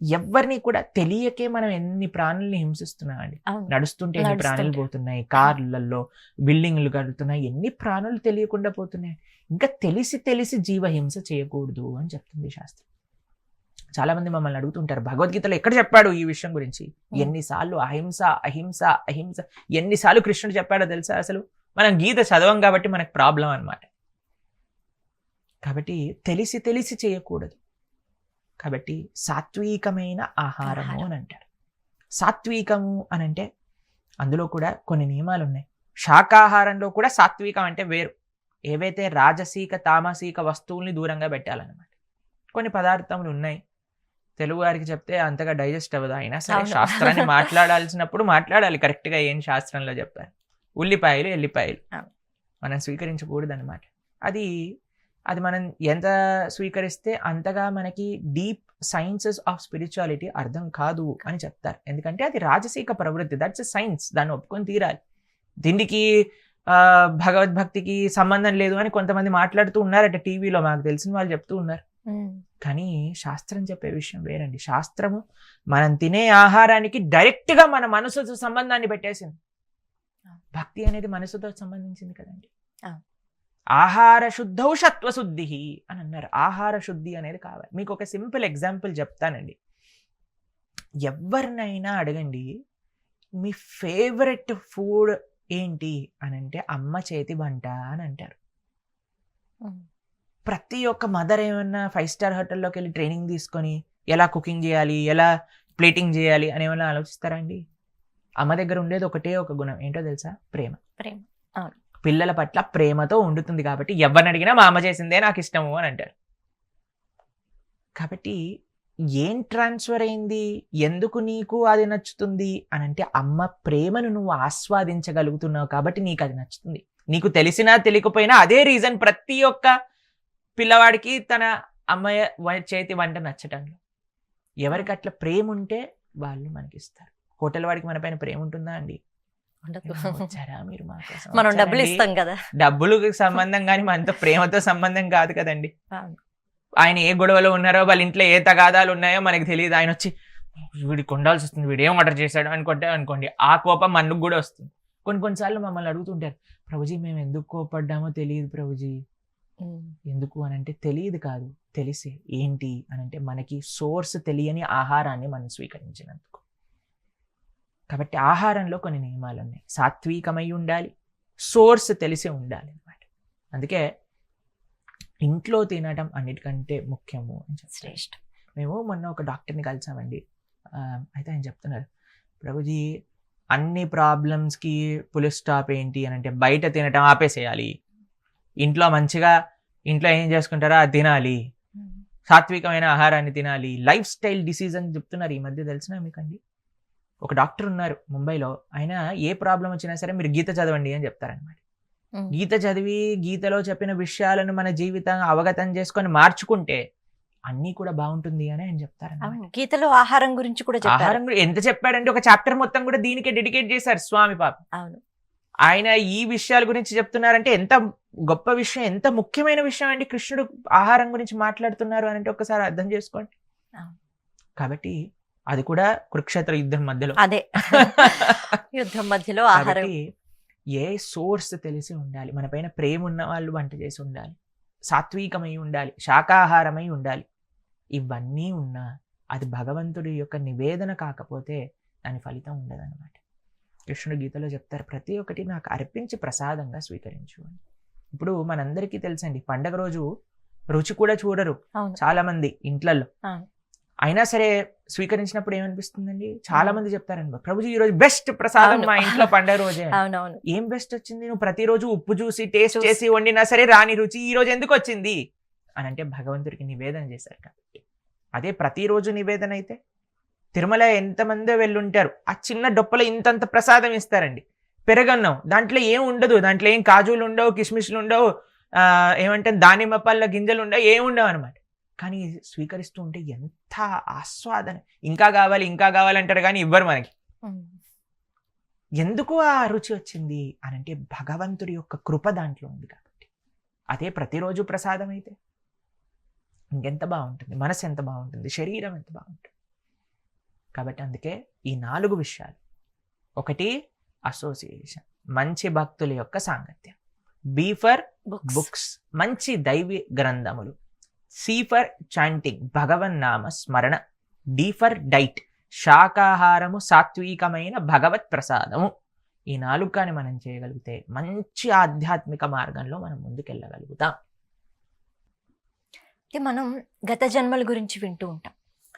ఎవరిని కూడా తెలియకే మనం ఎన్ని ప్రాణుల్ని హింసిస్తున్నామండి. నడుస్తుంటే ఎన్ని ప్రాణులు పోతున్నాయి, కార్లలో బిల్డింగ్లు కడుతున్నాయి, ఎన్ని ప్రాణులు తెలియకుండా పోతున్నాయి. ఇంకా తెలిసి జీవహింస చేయకూడదు అని చెప్తుంది శాస్త్రం. చాలా మంది మమ్మల్ని అడుగుతుంటారు, భగవద్గీతలో ఎక్కడ చెప్పాడు ఈ విషయం గురించి? ఎన్నిసార్లు అహింస అహింస అహింస ఎన్నిసార్లు కృష్ణుడు చెప్పాడో తెలుసా? అసలు మనం గీత చదవం కాబట్టి మనకు ప్రాబ్లం అన్నమాట. కాబట్టి తెలిసి చేయకూడదు. కాబట్టి సాత్వికమైన ఆహారము అని అంటారు. సాత్వికము అని అంటే అందులో కూడా కొన్ని నియమాలు ఉన్నాయి. శాకాహారంలో కూడా సాత్వికం అంటే వేరు. ఏవైతే రాజసీక తామసీక వస్తువుల్ని దూరంగా పెట్టాలన్నమాట. కొన్ని పదార్థములు ఉన్నాయి, తెలుగు వారికి చెప్తే అంతగా డైజెస్ట్ అవ్వదు. అయినా సరే శాస్త్రాన్ని మాట్లాడాల్సినప్పుడు మాట్లాడాలి కరెక్ట్గా ఏం శాస్త్రంలో చెప్పారు. ఉల్లిపాయలు ఎల్లిపాయలు మనం స్వీకరించకూడదు అనమాట. అది మనం ఎంత స్వీకరిస్తే అంతగా మనకి డీప్ సైన్సెస్ ఆఫ్ స్పిరిచువాలిటీ అర్థం కాదు అని చెప్తారు. ఎందుకంటే అది రాజసీక ప్రవృత్తి, దట్స్ ఎ సైన్స్, దాన్ని ఒప్పుకొని తీరాలి. దీనికి భగవద్భక్తికి సంబంధం లేదు అని కొంతమంది మాట్లాడుతూ ఉన్నారట టీవీలో, మాకు తెలిసిన వాళ్ళు చెప్తూ ఉన్నారు. కానీ శాస్త్రం చెప్పే విషయం వేరండి. శాస్త్రము మనం తినే ఆహారానికి డైరెక్ట్ గా మన మనసుతో సంబంధాన్ని పెట్టేసింది. భక్తి అనేది మనసుతో సంబంధించింది కదండి. ఆహార శుద్ధౌ సత్వశుద్ధి అని అన్నారు. ఆహార శుద్ధి అనేది కావాలి. మీకు ఒక సింపుల్ ఎగ్జాంపుల్ చెప్తానండి. ఎవరినైనా అడగండి, మీ ఫేవరెట్ ఫుడ్ ఏంటి అని అంటే అమ్మ చేతి వంట అని అంటారు. ప్రతి ఒక్క మదర్ ఏమన్నా 5 స్టార్ హోటల్లోకి వెళ్ళి ట్రైనింగ్ తీసుకొని ఎలా కుకింగ్ చేయాలి, ఎలా ప్లేటింగ్ చేయాలి అని ఏమైనా ఆలోచిస్తారా అండి? అమ్మ దగ్గర ఉండేది ఒకటే ఒక గుణం, ఏంటో తెలుసా? ప్రేమ. పిల్లల పట్ల ప్రేమతో ఉండుతుంది. కాబట్టి ఎవరిని అడిగినా మా అమ్మ చేసిందే నాకు ఇష్టము అని అంటారు. కాబట్టి ఏం ట్రాన్స్ఫర్ అయింది, ఎందుకు నీకు అది నచ్చుతుంది అని అంటే అమ్మ ప్రేమను నువ్వు ఆస్వాదించగలుగుతున్నావు కాబట్టి నీకు అది నచ్చుతుంది. నీకు తెలిసినా తెలియకపోయినా అదే రీజన్ ప్రతి ఒక్క పిల్లవాడికి తన అమ్మాయి చేతి వంట నచ్చటంలో. ఎవరికి అట్లా ప్రేమ ఉంటే వాళ్ళు మనకి ఇస్తారు. హోటల్ వాడికి మన పైన ప్రేమ ఉంటుందా అండి? వచ్చారా మీరు మా కోసం? మనం డబ్బులు వచ్చారండి. ఇస్తాం కదా. డబ్బులకు సంబంధం కానీ మనతో ప్రేమతో సంబంధం కాదు కదండి. ఆయన ఏ గొడవలో ఉన్నారో, వాళ్ళ ఇంట్లో ఏ తగాదాలు ఉన్నాయో మనకి తెలియదు. ఆయన వచ్చి వీడికి కొండాల్సి వస్తుంది, వీడు ఏం ఆర్డర్ చేశాడు అనుకోండి, ఆ కోపం మనకు కూడా వస్తుంది. కొన్నిసార్లు మమ్మల్ని అడుగుతుంటారు, ప్రభుజీ మేము ఎందుకు కోపడ్డామో తెలియదు ప్రభుజీ. ఎందుకు అని అంటే తెలియదు కాదు, తెలిసే. ఏంటి అని అంటే మనకి సోర్స్ తెలియని ఆహారాన్ని మనం స్వీకరించినందుకు. కాబట్టి ఆహారంలో కొన్ని నియమాలు ఉన్నాయి. సాత్వికమై ఉండాలి, సోర్స్ తెలిసి ఉండాలి అన్నమాట. అందుకే ఇంట్లో తినడం అన్నిటికంటే ముఖ్యము అని శ్రేష్ఠ. మేము మొన్న ఒక డాక్టర్ని కలిసామండి. అయితే ఆయన చెప్తున్నారు, ప్రభుజీ అన్ని ప్రాబ్లమ్స్కి పులి స్టాప్ ఏంటి అని అంటే బయట తినటం ఆపేసేయాలి, ఇంట్లో మంచిగా ఇంట్లో ఏం చేసుకుంటారో అది తినాలి, సాత్వికమైన ఆహారాన్ని తినాలి, లైఫ్ స్టైల్ డిసీజ్ అని చెప్తున్నారు ఈ మధ్య. తెలిసినా మీకండి? ఒక డాక్టర్ ఉన్నారు ముంబైలో, ఆయన ఏ ప్రాబ్లం వచ్చినా సరే మీరు గీత చదవండి అని చెప్తారనమాట. గీత చదివి గీతలో చెప్పిన విషయాలను మన జీవితం అవగతం చేసుకొని మార్చుకుంటే అన్నీ కూడా బాగుంటుంది అని ఆయన చెప్తారన్నమాట. గీతలో ఆహారం గురించి కూడా ఆహారం ఎంత చెప్పాడంటే ఒక చాప్టర్ మొత్తం కూడా దీనికే డెడికేట్ చేశారు స్వామి పాప. అవును, ఆయన ఈ విషయాల గురించి చెప్తున్నారంటే ఎంత గొప్ప విషయం, ఎంత ముఖ్యమైన విషయం అండి. కృష్ణుడు ఆహారం గురించి మాట్లాడుతున్నారు అని అంటే ఒకసారి అర్థం చేసుకోండి. కాబట్టి అది కూడా కురుక్షేత్ర యుద్ధం మధ్యలో, అదే యుద్ధం మధ్యలో ఆహారం. ఏ సోర్స్ తెలిసి ఉండాలి, మన పైన ప్రేమ ఉన్న వాళ్ళు వంట చేసి ఉండాలి, సాత్వికమై ఉండాలి, శాకాహారమై ఉండాలి. ఇవన్నీ ఉన్నా అది భగవంతుడి యొక్క నివేదన కాకపోతే దాని ఫలితం ఉండదన్నమాట. కృష్ణుడు గీతలో చెప్తారు, ప్రతి ఒక్కటి నాకు అర్పించి ప్రసాదంగా స్వీకరించు అని. ఇప్పుడు మనందరికీ తెలుసండి, పండగ రోజు రుచి కూడా చూడరు చాలా మంది ఇంట్లలో. అయినా సరే స్వీకరించినప్పుడు ఏమనిపిస్తుందండి? చాలా మంది చెప్తారండి, ప్రభుజీ ఈ రోజు బెస్ట్ ప్రసాదం మా ఇంట్లో పండగ రోజే. ఏం బెస్ట్ వచ్చింది? నువ్వు ప్రతిరోజు ఉప్పు చూసి టేస్ట్ చేసి వండినా సరే రాని రుచి ఈ రోజు ఎందుకు వచ్చింది అని అంటే భగవంతుడికి నివేదన చేశారు కాబట్టి. అదే ప్రతిరోజు నివేదన అయితే తిరుమల ఎంతమందో వెళ్ళుంటారు, ఆ చిన్న డొప్పలో ఇంతంత ప్రసాదం ఇస్తారండి. పెరగన్నం, దాంట్లో ఏం ఉండదు, దాంట్లో ఏం కాజులు ఉండవు, కిస్మిస్లు ఉండవు, ఏమంటే దానిమ్మ పళ్ళ గింజలు ఉండవు, ఏం ఉండవు అనమాట. కానీ స్వీకరిస్తూ ఉంటే ఎంత ఆస్వాదన, ఇంకా కావాలి ఇంకా కావాలంటారు కానీ ఇవ్వరు మనకి. ఎందుకు ఆ రుచి వచ్చింది అని అంటే భగవంతుడి యొక్క కృప దాంట్లో ఉంది కాబట్టి. అదే ప్రతిరోజు ప్రసాదం అయితే ఇంకెంత బాగుంటుంది, మనసు ఎంత బాగుంటుంది, శరీరం ఎంత బాగుంటుంది. కాబట్టి అందుకే ఈ 4 విషయాలు. ఒకటి అసోసియేషన్, మంచి భక్తుల యొక్క సాంగత్యం. బి ఫర్ బుక్స్, మంచి దైవీ గ్రంథములు. సి ఫర్ చాంటింగ్, భగవన్ నామ స్మరణ. డి ఫర్ డైట్, శాకాహారము, సాత్వికమైన భగవత్ ప్రసాదము. ఈ 4 కానీ మనం చేయగలిగితే మంచి ఆధ్యాత్మిక మార్గంలో మనం ముందుకెళ్ళగలుగుతాం. మనం గత జన్మల గురించి వింటూ ఉంటాం,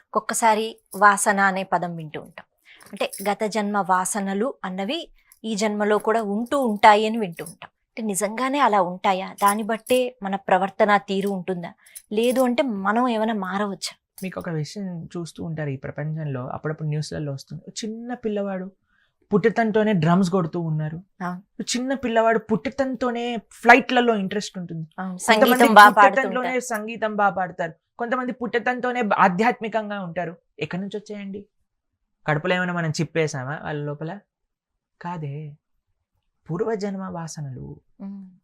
ఒక్కొక్కసారి వాసన అనే పదం వింటూ ఉంటాం. అంటే గత జన్మ వాసనలు అన్నవి ఈ జన్మలో కూడా ఉంటూ ఉంటాయి అని వింటూ ఉంటాం. అంటే నిజంగానే అలా ఉంటాయా? దాన్ని బట్టే మన ప్రవర్తన తీరు ఉంటుందా? లేదు అంటే మనం ఏమైనా మారవచ్చా? మీకు ఒక విషయం చూస్తూ ఉంటారు ఈ ప్రపంచంలో, అప్పుడప్పుడు న్యూస్లలో వస్తుంది, చిన్న పిల్లవాడు పుట్టతంతోనే డ్రమ్స్ కొడుతూ ఉన్నారు, చిన్న పిల్లవాడు పుట్టతంతోనే ఫ్లైట్లలో ఇంట్రెస్ట్ ఉంటుంది, పుట్టతంతోనే సంగీతం బాగా పాడతారు, కొంతమంది పుట్టతంతోనే ఆధ్యాత్మికంగా ఉంటారు. ఎక్కడి నుంచి వచ్చాయండి? కడుపులో ఏమైనా మనం చిప్పేసామా వాళ్ళ లోపల? కాదే, పూర్వజన్మ వాసనలు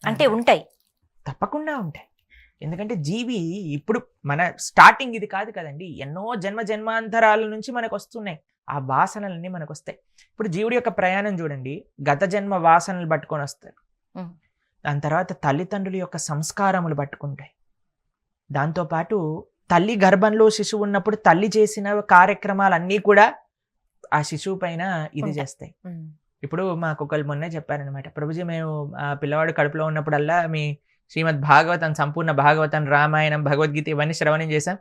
అంటే ఉంటాయి, తప్పకుండా ఉంటాయి. ఎందుకంటే జీవి ఇప్పుడు మన స్టార్టింగ్ ఇది కాదు కదండి, ఎన్నో జన్మాంతరాల నుంచి మనకు వస్తున్నాయి ఆ వాసనలన్నీ మనకు వస్తాయి. ఇప్పుడు జీవుడి యొక్క ప్రయాణం చూడండి, గత జన్మ వాసనలు పట్టుకొని వస్తారు, దాని తర్వాత తల్లిదండ్రుల యొక్క సంస్కారములు పట్టుకుంటాయి, దాంతోపాటు తల్లి గర్భంలో శిశువు ఉన్నప్పుడు తల్లి చేసిన కార్యక్రమాలన్నీ కూడా ఆ శిశువు పైన ఇది చేస్తాయి. ఇప్పుడు మాకు ఒకళ్ళు మొన్నే చెప్పారనమాట, ప్రభుజీ మేము పిల్లవాడు కడుపులో ఉన్నప్పుడల్లా మీ శ్రీమద్ భాగవతం, సంపూర్ణ భాగవతం, రామాయణం, భగవద్గీత ఇవన్నీ శ్రవణం చేశాం.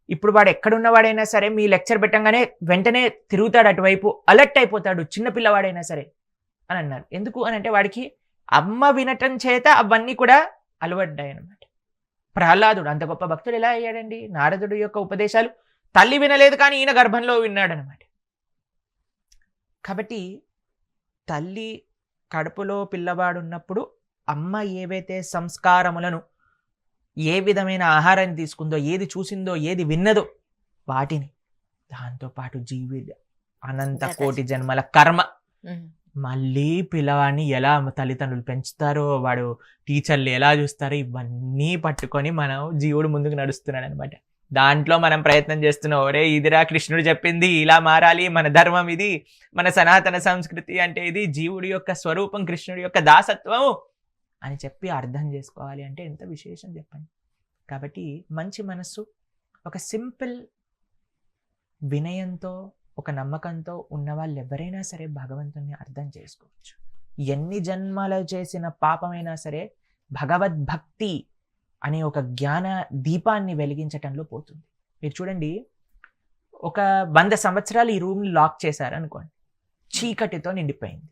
ఇప్పుడు వాడు ఎక్కడున్నవాడైనా సరే మీ లెక్చర్ పెట్టంగానే వెంటనే తిరుగుతాడు అటువైపు, అలర్ట్ అయిపోతాడు, చిన్న పిల్లవాడైనా సరే అని అన్నారు. ఎందుకు అని అంటే వాడికి అమ్మ వినటం చేత అవన్నీ కూడా అలవడ్డాయి అనమాట. ప్రహ్లాదుడు అంత గొప్ప భక్తుడు ఎలా అయ్యాడండి? నారదుడు యొక్క ఉపదేశాలు తల్లి వినలేదు కానీ ఈయన గర్భంలో విన్నాడు అనమాట. కాబట్టి తల్లి కడుపులో పిల్లవాడు ఉన్నప్పుడు అమ్మ ఏవైతే సంస్కారములను ఏ విధమైన ఆహారాన్ని తీసుకుందో, ఏది చూసిందో, ఏది విన్నదో వాటిని, దాంతోపాటు అనంత కోటి జన్మల కర్మ, మళ్ళీ పిల్లవాడిని ఎలా తల్లిదండ్రులు పెంచుతారో, వాడు టీచర్లు ఎలా చూస్తారో, ఇవన్నీ పట్టుకొని మనం జీవుడు ముందుకు నడుస్తున్నాడు అనమాట. దాంట్లో మనం ప్రయత్నం చేస్తున్నాం, ఒరే ఇదిరా కృష్ణుడు చెప్పింది, ఇలా మారాలి, మన ధర్మం ఇది, మన సనాతన సంస్కృతి అంటే ఇది, జీవుడి యొక్క స్వరూపం, కృష్ణుడి యొక్క దాసత్వం అని చెప్పి అర్థం చేసుకోవాలి అంటే ఎంత విశేషం చెప్పండి. కాబట్టి మంచి మనస్సు, ఒక సింపుల్ వినయంతో, ఒక నమ్మకంతో ఉన్న వాళ్ళు ఎవరైనా సరే భగవంతుని అర్థం చేసుకోవచ్చు. ఎన్ని జన్మలు చేసిన పాపమైనా సరే భగవద్భక్తి అనే ఒక జ్ఞాన దీపాన్ని వెలిగించటంలో పోతుంది. మీరు చూడండి, ఒక 100 సంవత్సరాలు ఈ రూమ్ని లాక్ చేశారు అనుకోండి, చీకటితో నిండిపోయింది.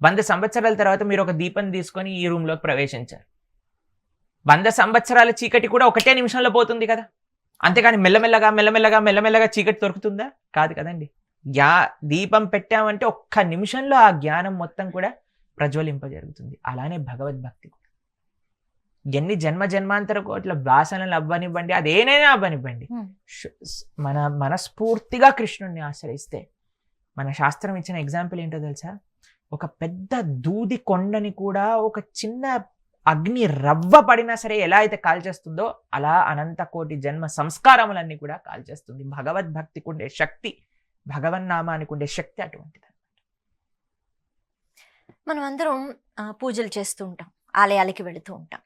100 సంవత్సరాల తర్వాత మీరు ఒక దీపం తీసుకొని ఈ రూమ్లోకి ప్రవేశించారు. 100 సంవత్సరాల చీకటి కూడా ఒకటే నిమిషంలో పోతుంది కదా. అంతేకాని మెల్లమెల్లగా మెల్లమెల్లగా మెల్లమెల్లగా చీకటి దొరుకుతుందా? కాదు కదండి. దీపం పెట్టామంటే ఒక్క నిమిషంలో ఆ జ్ఞానం మొత్తం కూడా ప్రజ్వలింపజరుగుతుంది. అలానే భగవద్భక్తి కూడా ఎన్ని జన్మాంతర కోట్ల వాసనలు అవ్వనివ్వండి, అదేనైనా అవ్వనివ్వండి, మన మనస్ఫూర్తిగా కృష్ణుడిని ఆశ్రయిస్తే, మన శాస్త్రం ఇచ్చిన ఎగ్జాంపుల్ ఏంటో తెలుసా? ఒక పెద్ద దూది కొండని కూడా ఒక చిన్న అగ్ని రవ్వ పడినా సరే ఎలా అయితే కాల్చేస్తుందో అలా అనంత కోటి జన్మ సంస్కారములన్నీ కూడా కాల్చేస్తుంది. భగవద్భక్తికి ఉండే శక్తి, భగవన్నామానికి ఉండే శక్తి అటువంటిది. మనం అందరం పూజలు చేస్తూ ఉంటాం, ఆలయాలకి వెళుతూ ఉంటాం.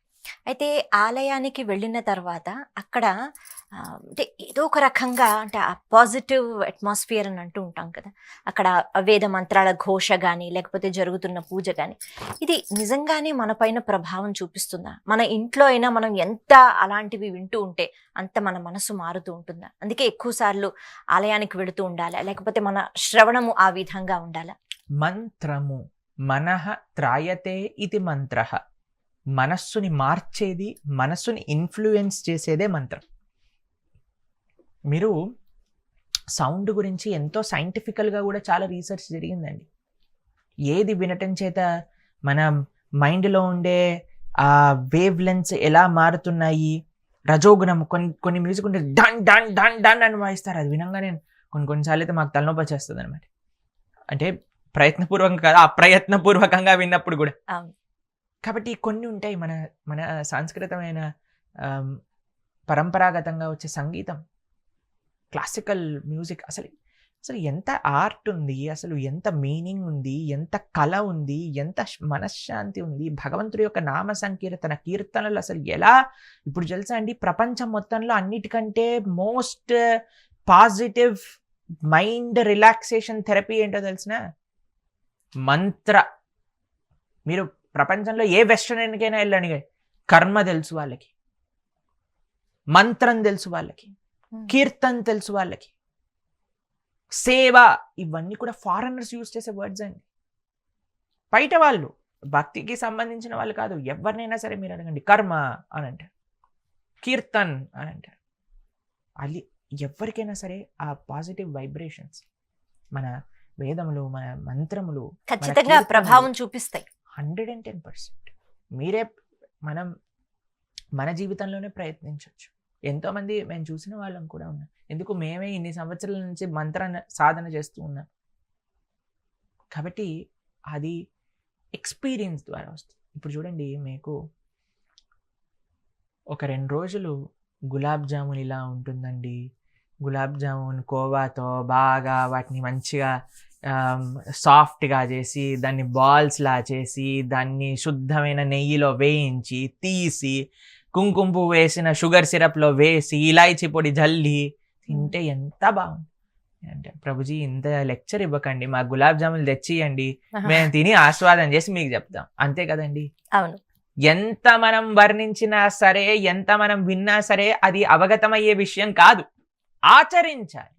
అయితే ఆలయానికి వెళ్ళిన తర్వాత అక్కడ అంటే ఏదో ఒక రకంగా అంటే ఆ పాజిటివ్ అట్మాస్ఫియర్ అని అంటూ ఉంటాం కదా, అక్కడ వేద మంత్రాల ఘోష కానీ లేకపోతే జరుగుతున్న పూజ కానీ ఇది నిజంగానే మన పైన ప్రభావం చూపిస్తుందా? మన ఇంట్లో అయినా మనం ఎంత అలాంటివి వింటూ ఉంటే అంత మన మనసు మారుతూ ఉంటుందా? అందుకే ఎక్కువ సార్లు ఆలయానికి వెళుతూ ఉండాలా, లేకపోతే మన శ్రవణము ఆ విధంగా ఉండాలా? మంత్రము మనః త్రాయతే ఇది మంత్రః. మనస్సుని మార్చేది, మనస్సుని ఇన్ఫ్లుయెన్స్ చేసేదే మంత్రం. మీరు సౌండ్ గురించి ఎంతో సైంటిఫికల్గా కూడా చాలా రీసెర్చ్ జరిగిందండి. ఏది వినటం చేత మన మైండ్లో ఉండే ఆ వేవ్ లెన్స్ ఎలా మారుతున్నాయి, రజోగుణం, కొన్ని మ్యూజిక్ ఉంటే డన్ డన్ డన్ డన్ అని వాయిస్తారు. అది వినంగానే కొన్నిసార్లు అయితే మాకు తలనొప్పి వచ్చేస్తుంది అనమాట. అంటే ప్రయత్నపూర్వకంగా కాదు, అప్రయత్నపూర్వకంగా విన్నప్పుడు కూడా. కాబట్టి కొన్ని ఉంటాయి మన మన సాంస్కృతికమైన పరంపరాగతంగా వచ్చే సంగీతం, క్లాసికల్ మ్యూజిక్, అసలు ఎంత ఆర్ట్ ఉంది, అసలు ఎంత మీనింగ్ ఉంది, ఎంత కళ ఉంది, ఎంత మనశ్శాంతి ఉంది. భగవంతుడి యొక్క నామ సంకీర్తన కీర్తనలు అసలు ఎలా, ఇప్పుడు తెలుసా అండి, ప్రపంచం మొత్తంలో అన్నిటికంటే most positive mind relaxation therapy ఏంటో తెలిసిన మంత్ర. మీరు ప్రపంచంలో ఏ వెస్టర్న్కైనా వెళ్ళండి, కర్మ తెలుసు వాళ్ళకి, మంత్రం తెలుసు వాళ్ళకి, కీర్తన్ తెలుసు వాళ్ళకి, సేవ, ఇవన్నీ కూడా ఫారెనర్స్ యూజ్ చేసే వర్డ్స్ అండి. బయట వాళ్ళు, భక్తికి సంబంధించిన వాళ్ళు కాదు, ఎవరినైనా సరే మీరు అడగండి, కర్మ అని అంటారు, కీర్తన్ అని అంటారు. అది ఎవరికైనా సరే ఆ పాజిటివ్ వైబ్రేషన్స్ మన వేదములు, మన మంత్రములు ఖచ్చితంగా ప్రభావం చూపిస్తాయి. 110%. మీరే మన జీవితంలోనే ప్రయత్నించవచ్చు. ఎంతోమంది మేము చూసిన వాళ్ళం కూడా ఉన్నాం. ఎందుకు మేమే ఇన్ని సంవత్సరాల నుంచి మంత్ర సాధన చేస్తూ ఉన్నాం. కాబట్టి అది ఎక్స్పీరియన్స్ ద్వారా వస్తుంది. ఇప్పుడు చూడండి, మీకు ఒక 2 రోజులు గులాబ్ జామున్ ఇలా ఉంటుందండి. గులాబ్ జామున్ కోవాతో బాగా వాటిని మంచిగా సాఫ్ట్గా చేసి, దాన్ని బాల్స్లా చేసి, దాన్ని శుద్ధమైన నెయ్యిలో వేయించి తీసి, కుంకుమ పువ్వు వేసిన షుగర్ సిరప్లో వేసి, ఇలాయచీ పొడి జల్లి తింటే ఎంత బాగుంది అంటే, ప్రభుజీ ఇంత లెక్చర్ ఇవ్వకండి, మా గులాబ్ జాములు తెచ్చియండి, మేము తిని ఆస్వాదన చేసి మీకు చెప్తాం, అంతే కదండి. అవును. ఎంత మనం వర్ణించినా సరే, ఎంత మనం విన్నా సరే అది అవగతమయ్యే విషయం కాదు, ఆచరించాలి.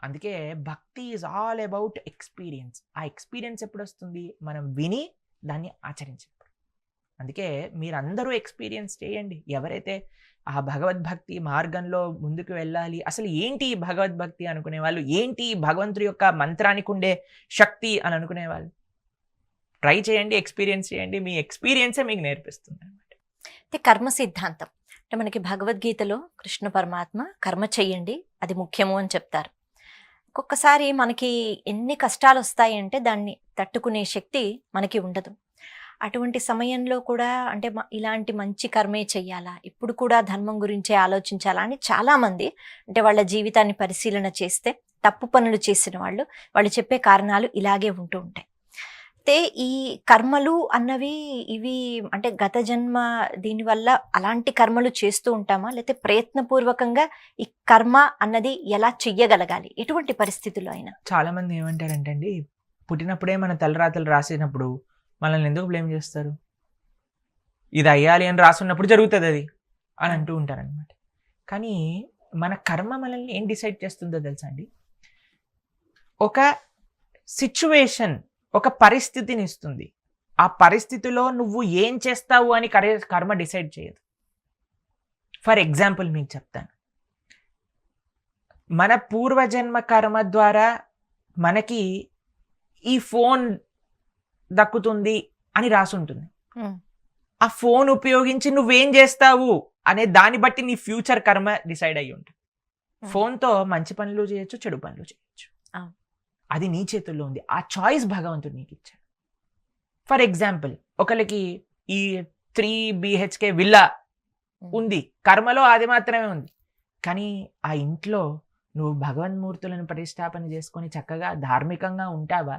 అందుకే భక్తి ఈజ్ ఆల్ అబౌట్ ఎక్స్పీరియన్స్. ఆ ఎక్స్పీరియన్స్ ఎప్పుడు వస్తుంది? మనం విని దాన్ని ఆచరించినప్పుడు. అందుకే మీరందరూ ఎక్స్పీరియన్స్ చేయండి. ఎవరైతే ఆ భగవద్భక్తి మార్గంలో ముందుకు వెళ్ళాలి, అసలు ఏంటి భగవద్భక్తి అనుకునే వాళ్ళు, ఏంటి భగవంతుడి యొక్క మంత్రానికి ఉండే శక్తి అని అనుకునే వాళ్ళు ట్రై చేయండి, ఎక్స్పీరియన్స్ చేయండి. మీ ఎక్స్పీరియన్సే మీకు నేర్పిస్తుంది అనమాట. కర్మ సిద్ధాంతం అంటే మనకి భగవద్గీతలో కృష్ణ పరమాత్మ కర్మ చెయ్యండి, అది ముఖ్యము అని చెప్తారు. ఒక్కొక్కసారి మనకి ఎన్ని కష్టాలు వస్తాయి అంటే దాన్ని తట్టుకునే శక్తి మనకి ఉండదు. అటువంటి సమయంలో కూడా అంటే ఇలాంటి మంచి కర్మే చెయ్యాలా, ఇప్పుడు కూడా ధర్మం గురించే ఆలోచించాలా అని చాలామంది అంటే వాళ్ళ జీవితాన్ని పరిశీలన చేస్తే తప్పు పనులు చేసిన వాళ్ళు చెప్పే కారణాలు ఇలాగే ఉంటూ ఉంటాయి. అయితే ఈ కర్మలు అన్నవి ఇవి అంటే గత జన్మ దీనివల్ల అలాంటి కర్మలు చేస్తూ ఉంటామా, లేకపోతే ప్రయత్నపూర్వకంగా ఈ కర్మ అన్నది ఎలా చెయ్యగలగాలి ఎటువంటి పరిస్థితుల్లో అయినా? చాలా మంది ఏమంటారంటే అండి, పుట్టినప్పుడే మన తలరాతలు రాసినప్పుడు మనల్ని ఎందుకు బ్లేమ్ చేస్తారు, ఇది అయ్యాలి అని రాసున్నప్పుడు జరుగుతుంది అది అని అంటూ ఉంటారనమాట. కానీ మన కర్మ మనల్ని ఏం డిసైడ్ చేస్తుందో తెలుసా అండి? ఒక సిచ్యువేషన్, ఒక పరిస్థితిని ఇస్తుంది. ఆ పరిస్థితిలో నువ్వు ఏం చేస్తావు అని కర్మ డిసైడ్ చేయదు. ఫర్ ఎగ్జాంపుల్ మీకు చెప్తాను. మన పూర్వజన్మ కర్మ ద్వారా మనకి ఈ ఫోన్ దక్కుతుంది అని రాసి ఉంటుంది. ఆ ఫోన్ ఉపయోగించి నువ్వేం చేస్తావు అనే దాన్ని బట్టి నీ ఫ్యూచర్ కర్మ డిసైడ్ అయ్యి ఉంటుంది. ఫోన్తో మంచి పనులు చేయొచ్చు, చెడు పనులు చేయొచ్చు. అది నీ చేతుల్లో ఉంది. ఆ చాయిస్ భగవంతుడు నీకు ఇచ్చాడు. ఫర్ ఎగ్జాంపుల్, ఒకరికి ఈ 3 BHK విల్లా ఉంది, కర్మలో అది మాత్రమే ఉంది. కానీ ఆ ఇంట్లో నువ్వు భగవన్మూర్తులను ప్రతిష్టాపన చేసుకొని చక్కగా ధార్మికంగా ఉంటావా?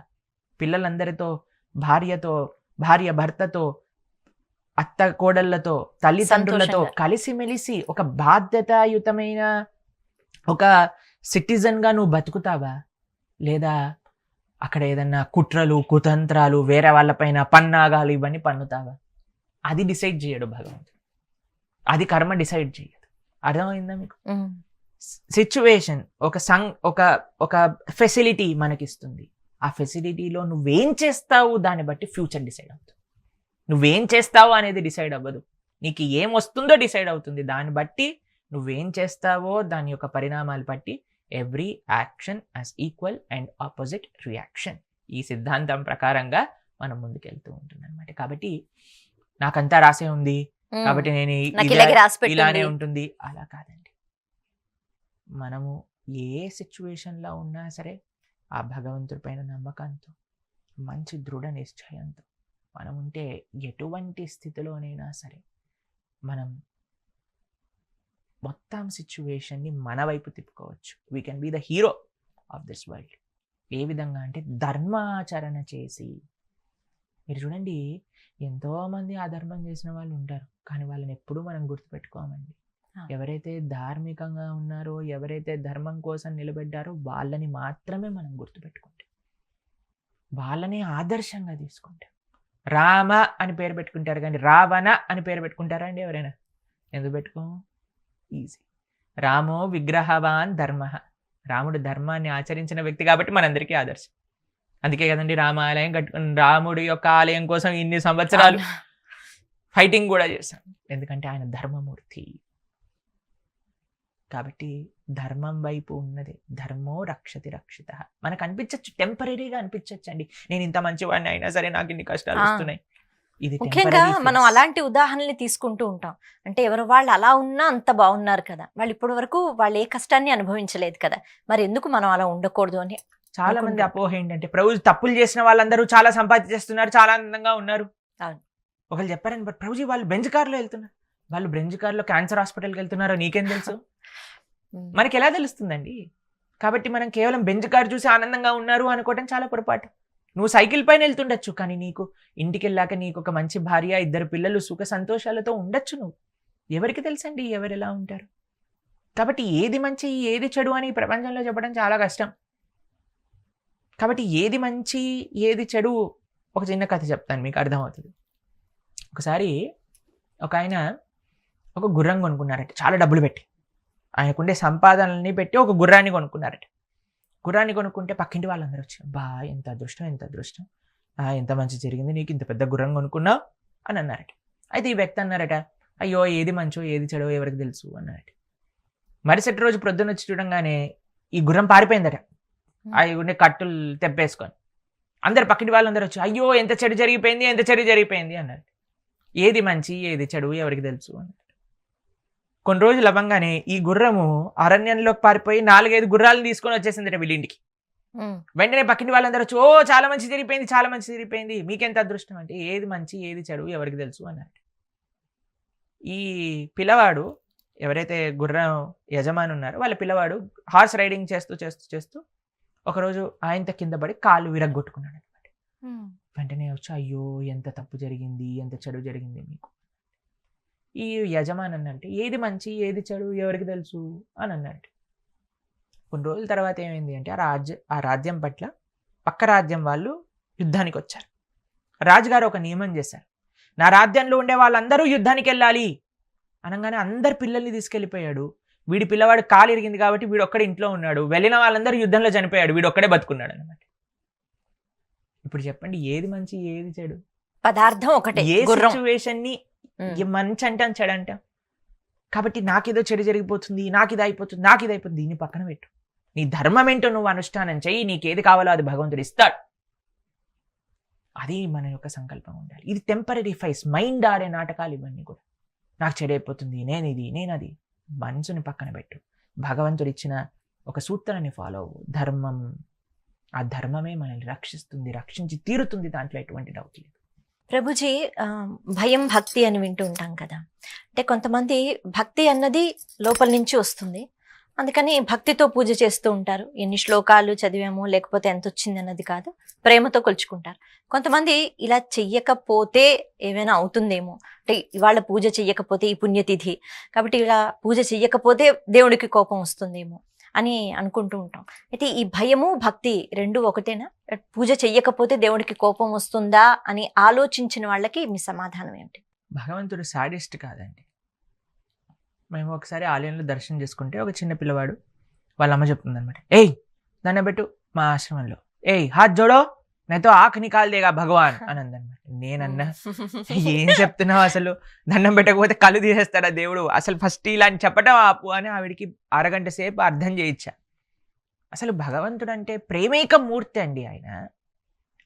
పిల్లలందరితో, భార్య భర్తతో, అత్త కోడళ్లతో, తల్లిదండ్రులతో కలిసిమెలిసి ఒక బాధ్యతాయుతమైన ఒక సిటిజన్గా నువ్వు బతుకుతావా? లేదా అక్కడ ఏదన్నా కుట్రలు, కుతంత్రాలు, వేరే వాళ్ళపైన పన్నాగాలు ఇవన్నీ పన్నుతావా? అది డిసైడ్ చేయడు భగవంతుడు. అది కర్మ డిసైడ్ చేయదు. అర్థమైందా మీకు? సిచ్యువేషన్ ఒక ఫెసిలిటీ మనకిస్తుంది. ఆ ఫెసిలిటీలో నువ్వేం చేస్తావు దాన్ని బట్టి ఫ్యూచర్ డిసైడ్ అవుతుంది. నువ్వేం చేస్తావు అనేది డిసైడ్ అవ్వదు. నీకు ఏం వస్తుందో డిసైడ్ అవుతుంది. దాన్ని బట్టి నువ్వేం చేస్తావో దాని యొక్క పరిణామాలు బట్టి every action as equal and opposite reaction. ఈ సిద్ధాంతం ప్రకారంగా మనం ముందుకెళ్తూ ఉంటుంది అనమాట. కాబట్టి నాకంతా రాసే ఉంది కాబట్టి నేను ఇలానే ఉంటుంది అలా కాదండి. మనము ఏ సిచ్యువేషన్లో ఉన్నా సరే ఆ భగవంతుడి పైన నమ్మకంతో, మంచి దృఢ నిశ్చయంతో మనం ఉంటే ఎటువంటి స్థితిలోనైనా సరే మనం మొత్తం సిచ్యువేషన్ని మన వైపు తిప్పుకోవచ్చు. We can be the hero of this world. ఏ విధంగా అంటే ధర్మాచరణ చేసి. మీరు చూడండి, ఎంతోమంది అధర్మం చేసిన వాళ్ళు ఉంటారు, కానీ వాళ్ళని ఎప్పుడూ మనం గుర్తుపెట్టుకోమండి. ఎవరైతే ధార్మికంగా ఉన్నారో, ఎవరైతే ధర్మం కోసం నిలబడ్డారో వాళ్ళని మాత్రమే మనం గుర్తుపెట్టుకుంటాం, వాళ్ళని ఆదర్శంగా తీసుకుంటాం. రామ అని పేరు పెట్టుకుంటారు కానీ రావణ అని పేరు పెట్టుకుంటారా అండి ఎవరైనా? ఎందుకు పెట్టుకోము? ఈజీ. రామో విగ్రహవాన్ ధర్మ. రాముడు ధర్మాన్ని ఆచరించిన వ్యక్తి కాబట్టి మనందరికీ ఆదర్శం. అందుకే కదండి రామాలయం కట్టుకుని రాముడి యొక్క ఆలయం కోసం ఇన్ని సంవత్సరాలు ఫైటింగ్ కూడా చేశాం. ఎందుకంటే ఆయన ధర్మమూర్తి. కాబట్టి ధర్మం వైపు ఉన్నది. ధర్మో రక్షతి రక్షిత. మనకు అనిపించచ్చు, టెంపరీగా అనిపించచ్చు అండి, నేను ఇంత మంచివాడిని అయినా సరే నాకు ఇన్ని కష్టాలు వస్తున్నాయి. ఇది ముఖ్యంగా మనం అలాంటి ఉదాహరణలు తీసుకుంటూ ఉంటాం. అంటే ఎవరు వాళ్ళు అలా ఉన్నా అంత బాగున్నారు కదా, వాళ్ళు ఇప్పటి వరకు వాళ్ళు ఏ కష్టాన్ని అనుభవించలేదు కదా, మరి ఎందుకు మనం అలా ఉండకూడదు అని చాలా మంది అపోహ ఏంటంటే, ప్రభు తప్పులు చేసిన వాళ్ళందరూ చాలా సంపాదించేస్తున్నారు, చాలా ఆనందంగా ఉన్నారు. ఒకళ్ళు చెప్పారని, బట్ ప్రభుజీ వాళ్ళు బెంజ్ కార్లో వెళ్తున్నారు. వాళ్ళు బెంజ్ కార్లో క్యాన్సర్ హాస్పిటల్కి వెళ్తున్నారో నీకేం తెలుసు? మనకి ఎలా తెలుస్తుందండి? కాబట్టి మనం కేవలం బెంజ్ కార్ చూసి ఆనందంగా ఉన్నారు అనుకోవటం చాలా పొరపాటు. నువ్వు సైకిల్ పైన వెళ్తుండొచ్చు, కానీ నీకు ఇంటికి వెళ్ళాక నీకు ఒక మంచి భార్య, 2 పిల్లలు, సుఖ సంతోషాలతో ఉండొచ్చు. నువ్వు ఎవరికి తెలుసండి ఎవరు ఎలా ఉంటారు? కాబట్టి ఏది మంచి ఏది చెడు అని ప్రపంచంలో చెప్పడం చాలా కష్టం. కాబట్టి ఏది మంచి ఏది చెడు ఒక చిన్న కథ చెప్తాను, మీకు అర్థమవుతుంది. ఒకసారి ఒక ఆయన ఒక గుర్రం కొనుక్కున్నారట, చాలా డబ్బులు పెట్టి. ఆయనకుండే సంపాదనల్ని పెట్టి ఒక గుర్రాన్ని కొనుక్కున్నారట. గుర్రాన్ని కొనుక్కుంటే పక్కింటి వాళ్ళందరూ వచ్చి, బా ఎంత అదృష్టం, ఎంత అదృష్టం, ఎంత మంచి జరిగింది, నీకు ఇంత పెద్ద గుర్రం కొనుక్కున్నావు అని అన్నారట. అయితే ఈ వ్యక్తి అన్నారట, అయ్యో ఏది మంచో ఏది చెడో ఎవరికి తెలుసు అన్నారట. మరుసటి రోజు ప్రొద్దున వచ్చి చూడంగానే ఈ గుర్రం పారిపోయిందట, అవి ఉండే కట్టులు తెప్పేసుకొని. అందరు పక్కింటి వాళ్ళందరూ వచ్చి, అయ్యో ఎంత చెడు జరిగిపోయింది, ఎంత చెడు జరిగిపోయింది అన్నారు. ఏది మంచి ఏది చెడు ఎవరికి తెలుసు అన్నారు. కొన్ని రోజులు అవ్వంగానే ఈ గుర్రము అరణ్యంలోకి పారిపోయి 4-5 గుర్రాలను తీసుకొని వచ్చేసిందట వీళ్ళింటికి. వెంటనే పక్కింటి వాళ్ళందరూ వచ్చి, ఓ చాలా మంచి జరిగిపోయింది, చాలా మంచి జరిగిపోయింది, మీకెంత అదృష్టం అంటే, ఏది మంచి ఏది చెడు ఎవరికి తెలుసు అన్నాడు. ఈ పిల్లవాడు ఎవరైతే గుర్రం యజమాని ఉన్నారో వాళ్ళ పిల్లవాడు హార్స్ రైడింగ్ చేస్తూ చేస్తూ చేస్తూ ఒకరోజు ఆయనతో కింద పడి కాళ్ళు విరగ్గొట్టుకున్నాడు అనమాట. వెంటనే వచ్చి, అయ్యో ఎంత తప్పు జరిగింది, ఎంత చెడు జరిగింది మీకు. ఈ యజమాని అన్నంటే, ఏది మంచి ఏది చెడు ఎవరికి తెలుసు అని అన్నాడు. కొన్ని రోజుల తర్వాత ఏమైంది అంటే ఆ రాజ్యం పట్ల పక్క రాజ్యం వాళ్ళు యుద్ధానికి వచ్చారు. రాజుగారు ఒక నియమం చేశారు, నా రాజ్యంలో ఉండే వాళ్ళందరూ యుద్ధానికి వెళ్ళాలి అనగానే అందరు పిల్లల్ని తీసుకెళ్ళిపోయాడు. వీడి పిల్లవాడు కాలు ఇరిగింది కాబట్టి వీడు ఒక్కడే ఇంట్లో ఉన్నాడు. వెళ్ళిన వాళ్ళందరూ యుద్ధంలో చనిపోయాడు, వీడు ఒక్కడే బతుకున్నాడు అనమాట. ఇప్పుడు చెప్పండి, ఏది మంచి ఏది చెడు? పదార్థం ఒకటే, ఏ సిచ్యువేషన్ ని మంచి అంటాం చెడు అంటాం. కాబట్టి నాకేదో చెడు జరిగిపోతుంది, నాకు ఇది అయిపోతుంది, నాకు ఇది అయిపోతుంది, దీన్ని పక్కన పెట్టు. నీ ధర్మం ఏంటో నువ్వు అనుష్ఠానం చెయ్యి, నీకేది కావాలో అది భగవంతుడు ఇస్తాడు. అది మన యొక్క సంకల్పం ఉండాలి. ఇది టెంపరీ ఫైస్, మైండ్ ఆడే నాటకాలు ఇవన్నీ కూడా. నాకు చెడైపోతుంది, నేను ఇది నేను అది, మనసుని పక్కన పెట్టు. భగవంతుడు ఇచ్చిన ఒక సూత్రాన్ని ఫాలో అవ్వు. ధర్మం, ఆ ధర్మమే మనల్ని రక్షిస్తుంది, రక్షించి తీరుతుంది, దాంట్లో ఎటువంటి డౌట్ లేదు. ప్రభుజీ, భయం భక్తి అని వింటూ ఉంటాం కదా. అంటే కొంతమంది భక్తి అన్నది లోపల నుంచి వస్తుంది, అందుకని భక్తితో పూజ చేస్తూ ఉంటారు. ఎన్ని శ్లోకాలు చదివామో లేకపోతే ఎంత వచ్చింది అన్నది కాదు, ప్రేమతో కొలుచుకుంటారు. కొంతమంది ఇలా చెయ్యకపోతే ఏమైనా అవుతుందేమో, అంటే ఇవాళ పూజ చెయ్యకపోతే ఈ పుణ్యతిథి కాబట్టి ఇలా పూజ చెయ్యకపోతే దేవుడికి కోపం వస్తుందేమో అని అనుకుంటూ ఉంటాం. అయితే ఈ భయము భక్తి రెండు ఒకటేనా? పూజ చెయ్యకపోతే దేవుడికి కోపం వస్తుందా అని ఆలోచించిన వాళ్ళకి మీ సమాధానం ఏమిటి? భగవంతుడు సాడిస్ట్ కాదండి. మేము ఒకసారి ఆలయంలో దర్శనం చేసుకుంటే ఒక చిన్న పిల్లవాడు వాళ్ళ అమ్మ చెప్తుంది అనమాట, ఏయ్ దండం పెట్టు మా ఆశ్రమంలో, ఏయ్ హాత్ జోడో నేతో ఆఖ నికాల్ దేగా భగవాన్ అని అందనమాట. నేనన్నా, ఏం చెప్తున్నావు అసలు, దండం పెట్టకపోతే కళ్ళు తీసేస్తాడా దేవుడు, అసలు ఫస్ట్ ఇలాంటి చెప్పటం ఆపు అని ఆవిడికి అరగంట సేపు అర్థం చేయించా. అసలు భగవంతుడు అంటే ప్రేమేక మూర్తి అండి. ఆయన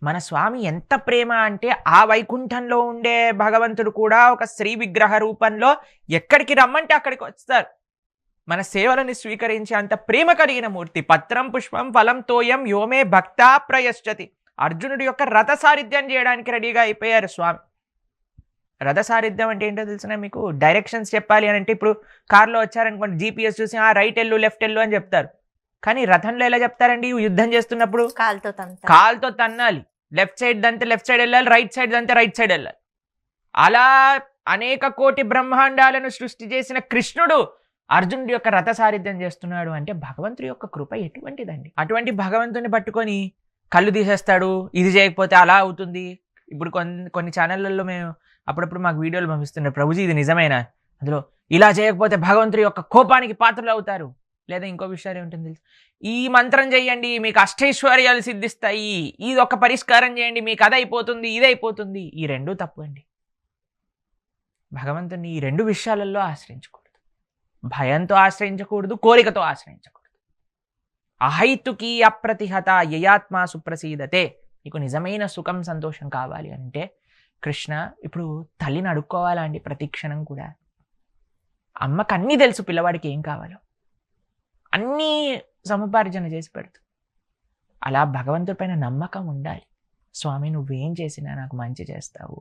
మన స్వామి ఎంత ప్రేమ అంటే, ఆ వైకుంఠంలో ఉండే భగవంతుడు కూడా ఒక శ్రీ విగ్రహ రూపంలో ఎక్కడికి రమ్మంటే అక్కడికి వస్తారు, మన సేవలను స్వీకరించి అంత ప్రేమ కలిగిన మూర్తి. పత్రం పుష్పం ఫలం తోయం యోమే భక్తా ప్రయశ్చతి. అర్జునుడి యొక్క రథ సారిథ్యం చేయడానికి రెడీగా అయిపోయారు స్వామి. రథ సారిథ్యం అంటే ఏంటో తెలిసిన మీకు? డైరెక్షన్స్ చెప్పాలి అని అంటే, ఇప్పుడు కార్లో వచ్చారనుకోండి, జీపీఎస్ చూసి రైట్ ఎల్లు లెఫ్ట్ ఎల్లు అని చెప్తారు. కానీ రథంలో ఎలా చెప్తారండి? యుద్ధం చేస్తున్నప్పుడు కాల్తో తన్నాలి. లెఫ్ట్ సైడ్ దంతే లెఫ్ట్ సైడ్ వెళ్ళాలి, రైట్ సైడ్ దంతే రైట్ సైడ్ వెళ్ళాలి. అలా అనేక కోటి బ్రహ్మాండాలను సృష్టి చేసిన కృష్ణుడు అర్జునుడి యొక్క రథ సారిథ్యం చేస్తున్నాడు అంటే భగవంతుడి యొక్క కృప ఎటువంటిదండి. అటువంటి భగవంతుని పట్టుకొని కళ్ళు తీసేస్తాడు, ఇది చేయకపోతే అలా అవుతుంది. ఇప్పుడు కొన్ని ఛానళ్ళల్లో మేము అప్పుడప్పుడు మాకు వీడియోలు పంపిస్తున్నారు, ప్రభుజీ ఇది నిజమేనా, అందులో ఇలా చేయకపోతే భగవంతుడి యొక్క కోపానికి పాత్రలు అవుతారు. లేదా ఇంకో విషయాలు ఏముంటుంది, ఈ మంత్రం చేయండి మీకు అష్టైశ్వర్యాలు సిద్ధిస్తాయి, ఇది ఒక పరిష్కారం చేయండి మీకు అదైపోతుంది ఇదైపోతుంది. ఈ రెండూ తప్పు అండి. భగవంతుని ఈ రెండు విషయాలలో ఆశ్రయించకూడదు. భయంతో ఆశ్రయించకూడదు, కోరికతో ఆశ్రయించకూడదు. అహైతుకి అప్రతిహత యయాత్మా సుప్రసీదతే. నీకు నిజమైన సుఖం సంతోషం కావాలి అంటే కృష్ణ, ఇప్పుడు తల్లిని అడుక్కోవాలా అండి ప్రతి క్షణం కూడా? అమ్మకు అన్నీ తెలుసు పిల్లవాడికి ఏం కావాలో, అన్నీ సముపార్జన చేసి పెడుతూ. అలా భగవంతుడి పైన నమ్మకం ఉండాలి. స్వామి నువ్వేం చేసినా నాకు మంచి చేస్తావు,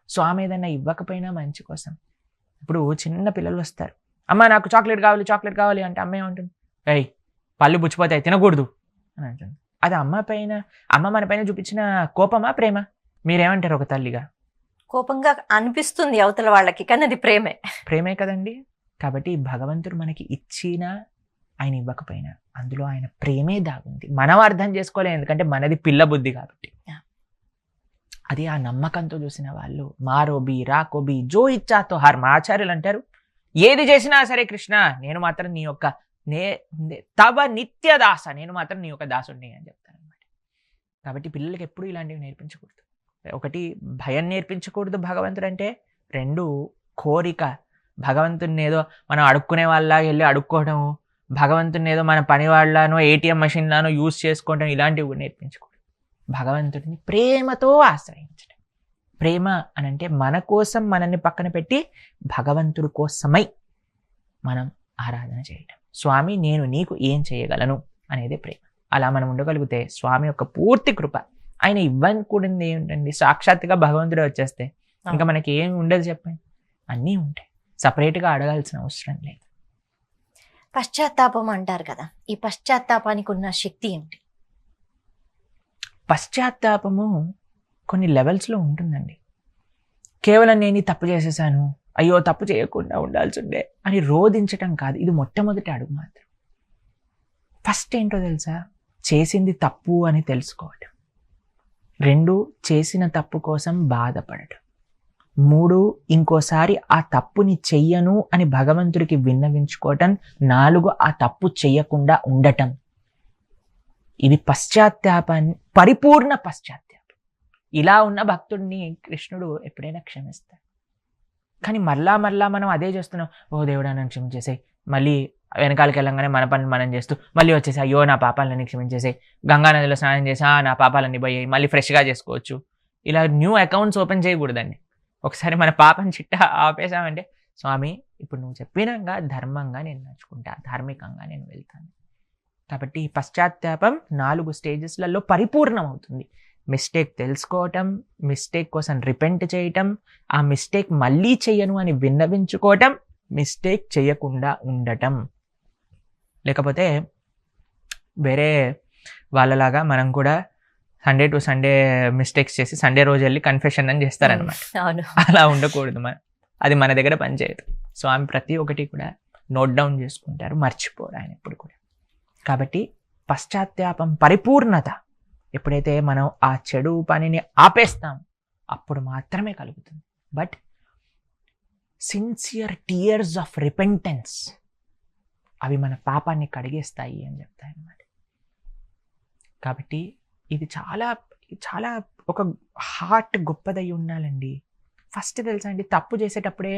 స్వామి ఏదన్నా ఇవ్వకపోయినా మంచి కోసం. ఇప్పుడు చిన్న పిల్లలు వస్తారు, అమ్మ నాకు చాక్లెట్ కావాలి చాక్లెట్ కావాలి అంటే అమ్మ ఏమంటుంది, ఏయ్ పళ్ళు పుచ్చిపోతాయి తినకూడదు అని అంటుంది. అది అమ్మ మన పైన చూపించిన కోపమా ప్రేమ? మీరేమంటారు ఒక తల్లిగా? కోపంగా అనిపిస్తుంది అవతల వాళ్ళకి, కానీ అది ప్రేమే కదండి. కాబట్టి భగవంతుడు మనకి ఇచ్చినా ఆయన ఇవ్వకపోయినా అందులో ఆయన ప్రేమే దాగుంది. మనం అర్థం చేసుకోలేము, ఎందుకంటే మనది పిల్ల బుద్ధి కాబట్టి. అది ఆ నమ్మకంతో చూసిన వాళ్ళు మారోబి రాకోబి జో ఇచ్చాతో హార్. మా ఆచార్యులు అంటారు, ఏది చేసినా సరే కృష్ణ నేను మాత్రం నీ యొక్క తవ నిత్య దాస, నేను మాత్రం నీ యొక్క దాసుడిని అని చెప్తాను అనమాట. కాబట్టి పిల్లలకి ఎప్పుడు ఇలాంటివి నేర్పించకూడదు. ఒకటి భయం నేర్పించకూడదు భగవంతుడు అంటే, రెండు కోరిక, భగవంతుని ఏదో మనం అడుక్కునే వాళ్ళ వెళ్ళి అడుక్కోవడము, భగవంతుని ఏదో మన పని వాళ్ళనో ఏటీఎం మెషిన్లానో యూజ్ చేసుకోవడం, ఇలాంటివి కూడా నేర్పించకూడదు. భగవంతుడిని ప్రేమతో ఆశ్రయించడం. ప్రేమ అని అంటే మన కోసం మనల్ని పక్కన పెట్టి భగవంతుడి కోసమై మనం ఆరాధన చేయటం. స్వామి నేను నీకు ఏం చేయగలను అనేది ప్రేమ. అలా మనం ఉండగలిగితే స్వామి యొక్క పూర్తి కృప, ఆయన ఇవ్వకూడదు ఏమిటండి, సాక్షాత్తుగా భగవంతుడే వచ్చేస్తే ఇంకా మనకి ఏం ఉండదు చెప్పండి, అన్నీ ఉంటాయి, సపరేట్గా అడగాల్సిన అవసరం లేదు. పశ్చాత్తాపం అంటారు కదా, ఈ పశ్చాత్తాపానికి ఉన్న శక్తి ఏంటి? పశ్చాత్తాపము కొన్ని లెవెల్స్లో ఉంటుందండి. కేవలం నేను ఈ తప్పు చేసేసాను, అయ్యో తప్పు చేయకుండా ఉండాల్సి ఉండే అని రోధించటం కాదు. ఇది మొట్టమొదటి అడుగు మాత్రం. ఫస్ట్ ఏంటో తెలుసా, చేసింది తప్పు అని తెలుసుకోవటం. 2, చేసిన తప్పు కోసం బాధపడటం. 3, ఇంకోసారి ఆ తప్పుని చెయ్యను అని భగవంతుడికి విన్నవించుకోవటం. 4, ఆ తప్పు చెయ్యకుండా ఉండటం. ఇది పశ్చాత్తాపాన్ని, పరిపూర్ణ పశ్చాత్తాపం. ఇలా ఉన్న భక్తుడిని కృష్ణుడు ఎప్పుడైనా క్షమిస్తాడు. కానీ మరలా మనం అదే చేస్తున్నాం, ఓ దేవుడా నన్ను క్షమించేసాయి, మళ్ళీ వెనకాలకి వెళ్ళంగానే మన పని మనం చేస్తూ మళ్ళీ వచ్చేసి అయ్యో నా పాపాలన్నీ క్షమించేసాయి, గంగానదిలో స్నానం చేసి నా పాపాలన్నీ పోయాయి, మళ్ళీ ఫ్రెష్గా చేసుకోవచ్చు. ఇలా న్యూ అకౌంట్స్ ఓపెన్ చేయకూడదండి. ఒకసారి మన పాపం చిట్టా ఆపేసామంటే, స్వామి ఇప్పుడు నువ్వు చెప్పినాక ధర్మంగా నేను నడుచుకుంటా, ధార్మికంగా నేను వెళ్తాను. కాబట్టి పశ్చాత్తాపం 4 స్టేజెస్లలో పరిపూర్ణం అవుతుంది. మిస్టేక్ తెలుసుకోవటం, మిస్టేక్ కోసం రిపెంట్ చేయటం, ఆ మిస్టేక్ మళ్ళీ చెయ్యను అని విన్నవించుకోవటం, మిస్టేక్ చేయకుండా ఉండటం. లేకపోతే వేరే వాళ్ళలాగా మనం కూడా సండే టు సండే మిస్టేక్స్ చేసి సండే రోజు వెళ్ళి కన్ఫెషన్ అని చేస్తారనమాట. అలా ఉండకూడదు. అది మన దగ్గర పనిచేయదు. స్వామి ప్రతి ఒక్కటి కూడా నోట్ డౌన్ చేసుకుంటారు, మర్చిపోరు ఆయన ఎప్పుడు కూడా. కాబట్టి పశ్చాత్తాపం పరిపూర్ణత ఎప్పుడైతే మనం ఆ చెడు పనిని ఆపేస్తాం అప్పుడు మాత్రమే కలుగుతుంది. But sincere tears of repentance అవి మన పాపాన్ని కడిగేస్తాయి అని చెప్తాయన్నమాట. కాబట్టి ఇది చాలా చాలా ఒక హార్ట్ గొప్పదై ఉండాలండి. ఫస్ట్ తెలుసా అండి, తప్పు చేసేటప్పుడే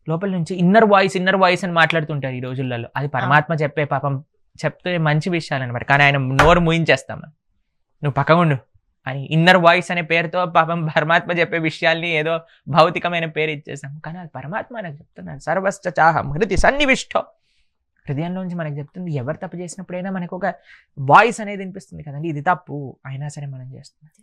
లోపల నుంచి ఇన్నర్ వాయిస్ అని మాట్లాడుతుంటారు ఈ రోజులలో. అది పరమాత్మ చెప్పే పాపం చెప్తే మంచి విషయాలు అనమాట. కానీ ఆయన నోరు మూయించేస్తాం, నువ్వు పక్కగుండు అని ఇన్నర్ వాయిస్ అనే పేరుతో పాపం పరమాత్మ చెప్పే విషయాల్ని ఏదో భౌతికమైన పేరు ఇచ్చేసాం. కానీ అది పరమాత్మ మనకు చెప్తున్నాడు, సర్వశ్చ చాహం హృది సన్నివిష్టం. హృదయంలోంచి మనకు చెప్తుంది. ఎవరు తప్పు చేసినప్పుడైనా మనకు ఒక వాయిస్ అనేది వినిపిస్తుంది కదండి, ఇది తప్పు అయినా సరే మనం చేస్తున్నాం.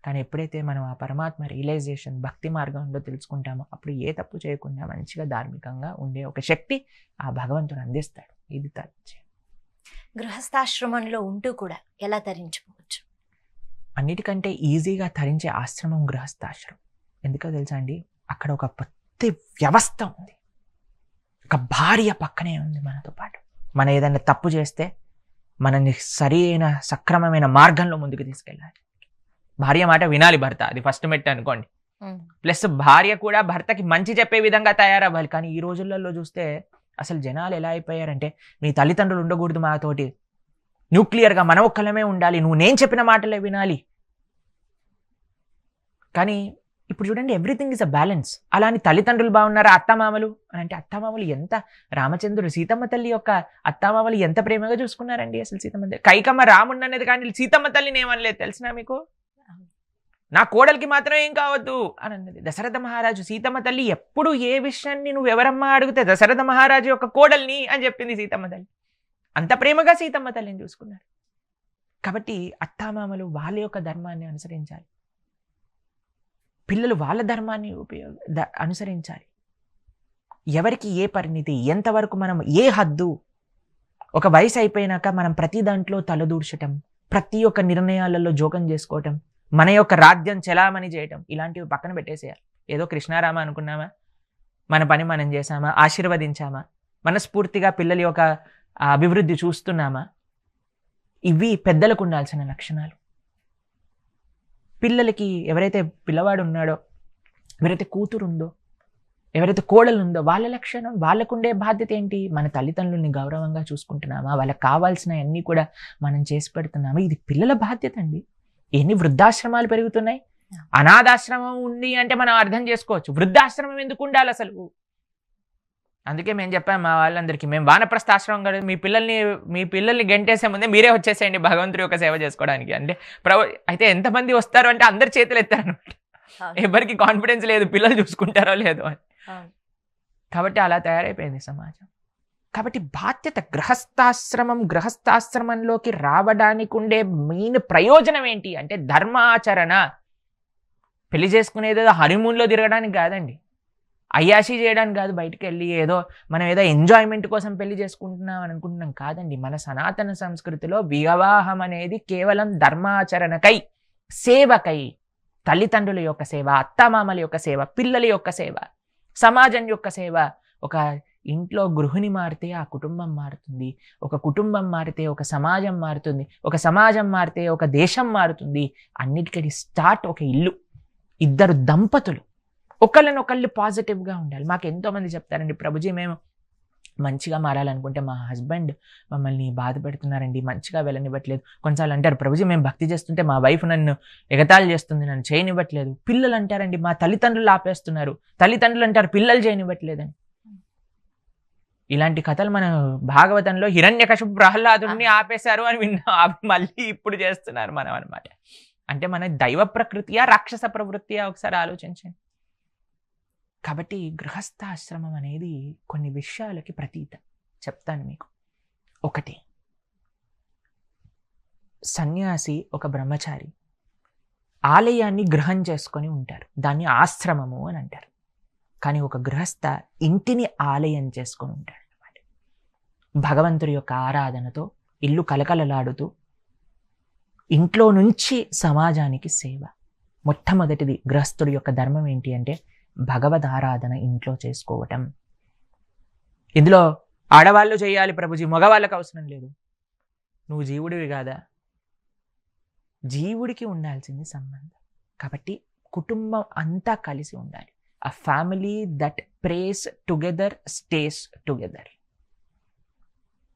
కానీ ఎప్పుడైతే మనం ఆ పరమాత్మ రియలైజేషన్ భక్తి మార్గంలో తెలుసుకుంటామో అప్పుడు ఏ తప్పు చేయకుండా మంచిగా ధార్మికంగా ఉండే ఒక శక్తి ఆ భగవంతుడు అందిస్తాడు. ఇది తరించే. గృహస్థాశ్రమంలో ఉంటూ కూడా ఎలా తరించుకోవచ్చు? అన్నిటికంటే ఈజీగా తరించే ఆశ్రమం గృహస్థాశ్రమం. ఎందుకో తెలుసా అండి, అక్కడ ఒక ప్రతి వ్యవస్థ ఉంది. ఒక భార్య పక్కనే ఉంది మనతో పాటు. మనం ఏదైనా తప్పు చేస్తే మనల్ని సరైన సక్రమమైన మార్గంలో ముందుకు తీసుకెళ్ళాలి. భార్య మాట వినాలి భర్త, అది ఫస్ట్ మెట్టు అనుకోండి. ప్లస్ భార్య కూడా భర్తకి మంచి చెప్పే విధంగా తయారవ్వాలి. కానీ ఈ రోజులలో చూస్తే అసలు జనాలు ఎలా అయిపోయారంటే, మీ తల్లిదండ్రులు ఉండకూడదు మాతోటి, న్యూక్లియర్గా మన ఒక్కలమే ఉండాలి, నువ్వు నేను చెప్పిన మాటలే వినాలి. కానీ ఇప్పుడు చూడండి, ఎవ్రీథింగ్ ఇస్ అ బ్యాలెన్స్. అలా అని తల్లిదండ్రులు బాగున్నారా, అత్తమామలు అని అంటే, అత్తమామలు ఎంత రామచంద్రుడు సీతమ్మ తల్లి యొక్క అత్తమామలు ఎంత ప్రేమగా చూసుకున్నారండి. అసలు సీతమ్మ తల్లి కైకమ్మ రాముడు అనేది కానీ సీతమ్మ తల్లిని ఏమనలేదు తెలిసినా మీకు, నా కోడలికి మాత్రం ఏం కావద్దు అని అన్నది. దశరథ మహారాజు సీతమ్మ తల్లి ఎప్పుడు ఏ విషయాన్ని నువ్వు ఎవరమ్మా అడిగితే దశరథ మహారాజు యొక్క కోడల్ని అని చెప్పింది సీతమ్మ తల్లి. అంత ప్రేమగా సీతమ్మ తల్లిని చూసుకున్నారు. కాబట్టి అత్తామామలు వాళ్ళ యొక్క ధర్మాన్ని అనుసరించాలి, పిల్లలు వాళ్ళ ధర్మాన్ని అనుసరించాలి. ఎవరికి ఏ పరిణితి, ఎంతవరకు మనం ఏ హద్దు, ఒక వయసు అయిపోయినాక మనం ప్రతి దాంట్లో తలదూర్చటం, ప్రతి ఒక్క నిర్ణయాలలో జోకం చేసుకోవటం, మన యొక్క రాజ్యం చెలామణి చేయటం, ఇలాంటివి పక్కన పెట్టేసేయాలి. ఏదో కృష్ణారామ అనుకున్నామా, మన పని మనం చేసామా, ఆశీర్వదించామా, మనస్ఫూర్తిగా పిల్లల యొక్క అభివృద్ధి చూస్తున్నామా, ఇవి పెద్దలకు ఉండాల్సిన లక్షణాలు. పిల్లలకి ఎవరైతే పిల్లవాడు ఉన్నాడో, ఎవరైతే కూతురు ఉందో, ఎవరైతే కోడలు ఉందో, వాళ్ళ లక్షణం, వాళ్ళకుండే బాధ్యత ఏంటి? మన తల్లిదండ్రుల్ని గౌరవంగా చూసుకుంటున్నామా, వాళ్ళకి కావాల్సిన అన్నీ కూడా మనం చేసి పెడుతున్నామా? ఇది పిల్లల బాధ్యత అండి. ఎన్ని వృద్ధాశ్రమాలు పెరుగుతున్నాయి. అనాథాశ్రమం ఉంది అంటే మనం అర్థం చేసుకోవచ్చు, వృద్ధాశ్రమం ఎందుకు ఉండాలి అసలు. అందుకే మేము చెప్పాము మా వాళ్ళందరికీ, మేము వానప్రస్థాశ్రమం కాదు, మీ పిల్లల్ని గెంటేసే ముందే మీరే వచ్చేసేయండి భగవంతుడి యొక్క సేవ చేసుకోవడానికి. అంటే అయితే ఎంతమంది వస్తారు అంటే అందరు చేతులు ఎత్తారనమాట. ఎవరికి కాన్ఫిడెన్స్ లేదు పిల్లలు చూసుకుంటారో లేదో అని. కాబట్టి అలా తయారైపోయింది సమాజం. కాబట్టి బాధ్యత, గృహస్థాశ్రమంలోకి రావడానికి ఉండే మెయిన్ ప్రయోజనం ఏంటి అంటే ధర్మాచరణ. పెళ్లి చేసుకునేది హనీమూన్లో తిరగడానికి కాదండి, అయ్యాషి చేయడానికి కాదు, బయటికి వెళ్ళి మనం ఏదో ఎంజాయ్మెంట్ కోసం పెళ్లి చేసుకుంటున్నాం అని అనుకుంటున్నాం కాదండి. మన సనాతన సంస్కృతిలో వివాహం అనేది కేవలం ధర్మాచరణకై, సేవకై, తల్లిదండ్రుల యొక్క సేవ, అత్తామామల యొక్క సేవ, పిల్లల యొక్క సేవ, సమాజం యొక్క సేవ. ఒక ఇంట్లో గృహిణి మారితే ఆ కుటుంబం మారుతుంది, ఒక కుటుంబం మారితే ఒక సమాజం మారుతుంది, ఒక సమాజం మారితే ఒక దేశం మారుతుంది. అన్నిటికీ స్టార్ట్ ఒక ఇల్లు, ఇద్దరు దంపతులు ఒకళ్ళనొకళ్ళు పాజిటివ్గా ఉండాలి. మాకు ఎంతోమంది చెప్తారండి, ప్రభుజీ మేము మంచిగా మారాలనుకుంటే మా హస్బెండ్ మమ్మల్ని బాధ పెడుతున్నారండి, మంచిగా వెళ్ళనివ్వట్లేదు. కొన్నిసార్లు అంటారు, ప్రభుజీ మేము భక్తి చేస్తుంటే మా వైఫ్ నన్ను ఎగతాళి చేస్తుంది, నన్ను చేయనివ్వట్లేదు. పిల్లలు అంటారండి, మా తల్లిదండ్రులు ఆపేస్తున్నారు. తల్లిదండ్రులు అంటారు, పిల్లలు చేయనివ్వట్లేదని. ఇలాంటి కథలు మన భాగవతంలో హిరణ్యకశిపు ప్రహ్లాదుడిని ఆపేశారు అని విన్నాం, మళ్ళీ ఇప్పుడు చేస్తున్నారు మనం అనమాట. అంటే మన దైవ ప్రకృతియా రాక్షస ప్రవృత్తియా ఒకసారి ఆలోచించండి. కాబట్టి గృహస్థాశ్రమం అనేది కొన్ని విషయాలకి ప్రతీత. చెప్తాను మీకు. ఒకటి, సన్యాసి ఒక బ్రహ్మచారి ఆలయాన్ని గృహం చేసుకొని ఉంటారు, దాన్ని ఆశ్రమము అని అంటారు. కానీ ఒక గృహస్థ ఇంటిని ఆలయం చేసుకొని ఉంటాడు అన్నమాట. భగవంతుడి యొక్క ఆరాధనతో ఇల్లు కలకలలాడుతూ ఇంట్లో నుంచి సమాజానికి సేవ. మొట్టమొదటిది గృహస్థుడి యొక్క ధర్మం ఏంటి అంటే భగవద్ ఆరాధన ఇంట్లో చేసుకోవటం. ఇందులో ఆడవాళ్ళు చేయాలి ప్రభుజీ, మగవాళ్ళకి అవసరం లేదు. నువ్వు జీవుడివి కాదా? జీవుడికి ఉండాల్సింది సంబంధం. కాబట్టి కుటుంబం అంతా కలిసి ఉండాలి. A family that prays together stays together.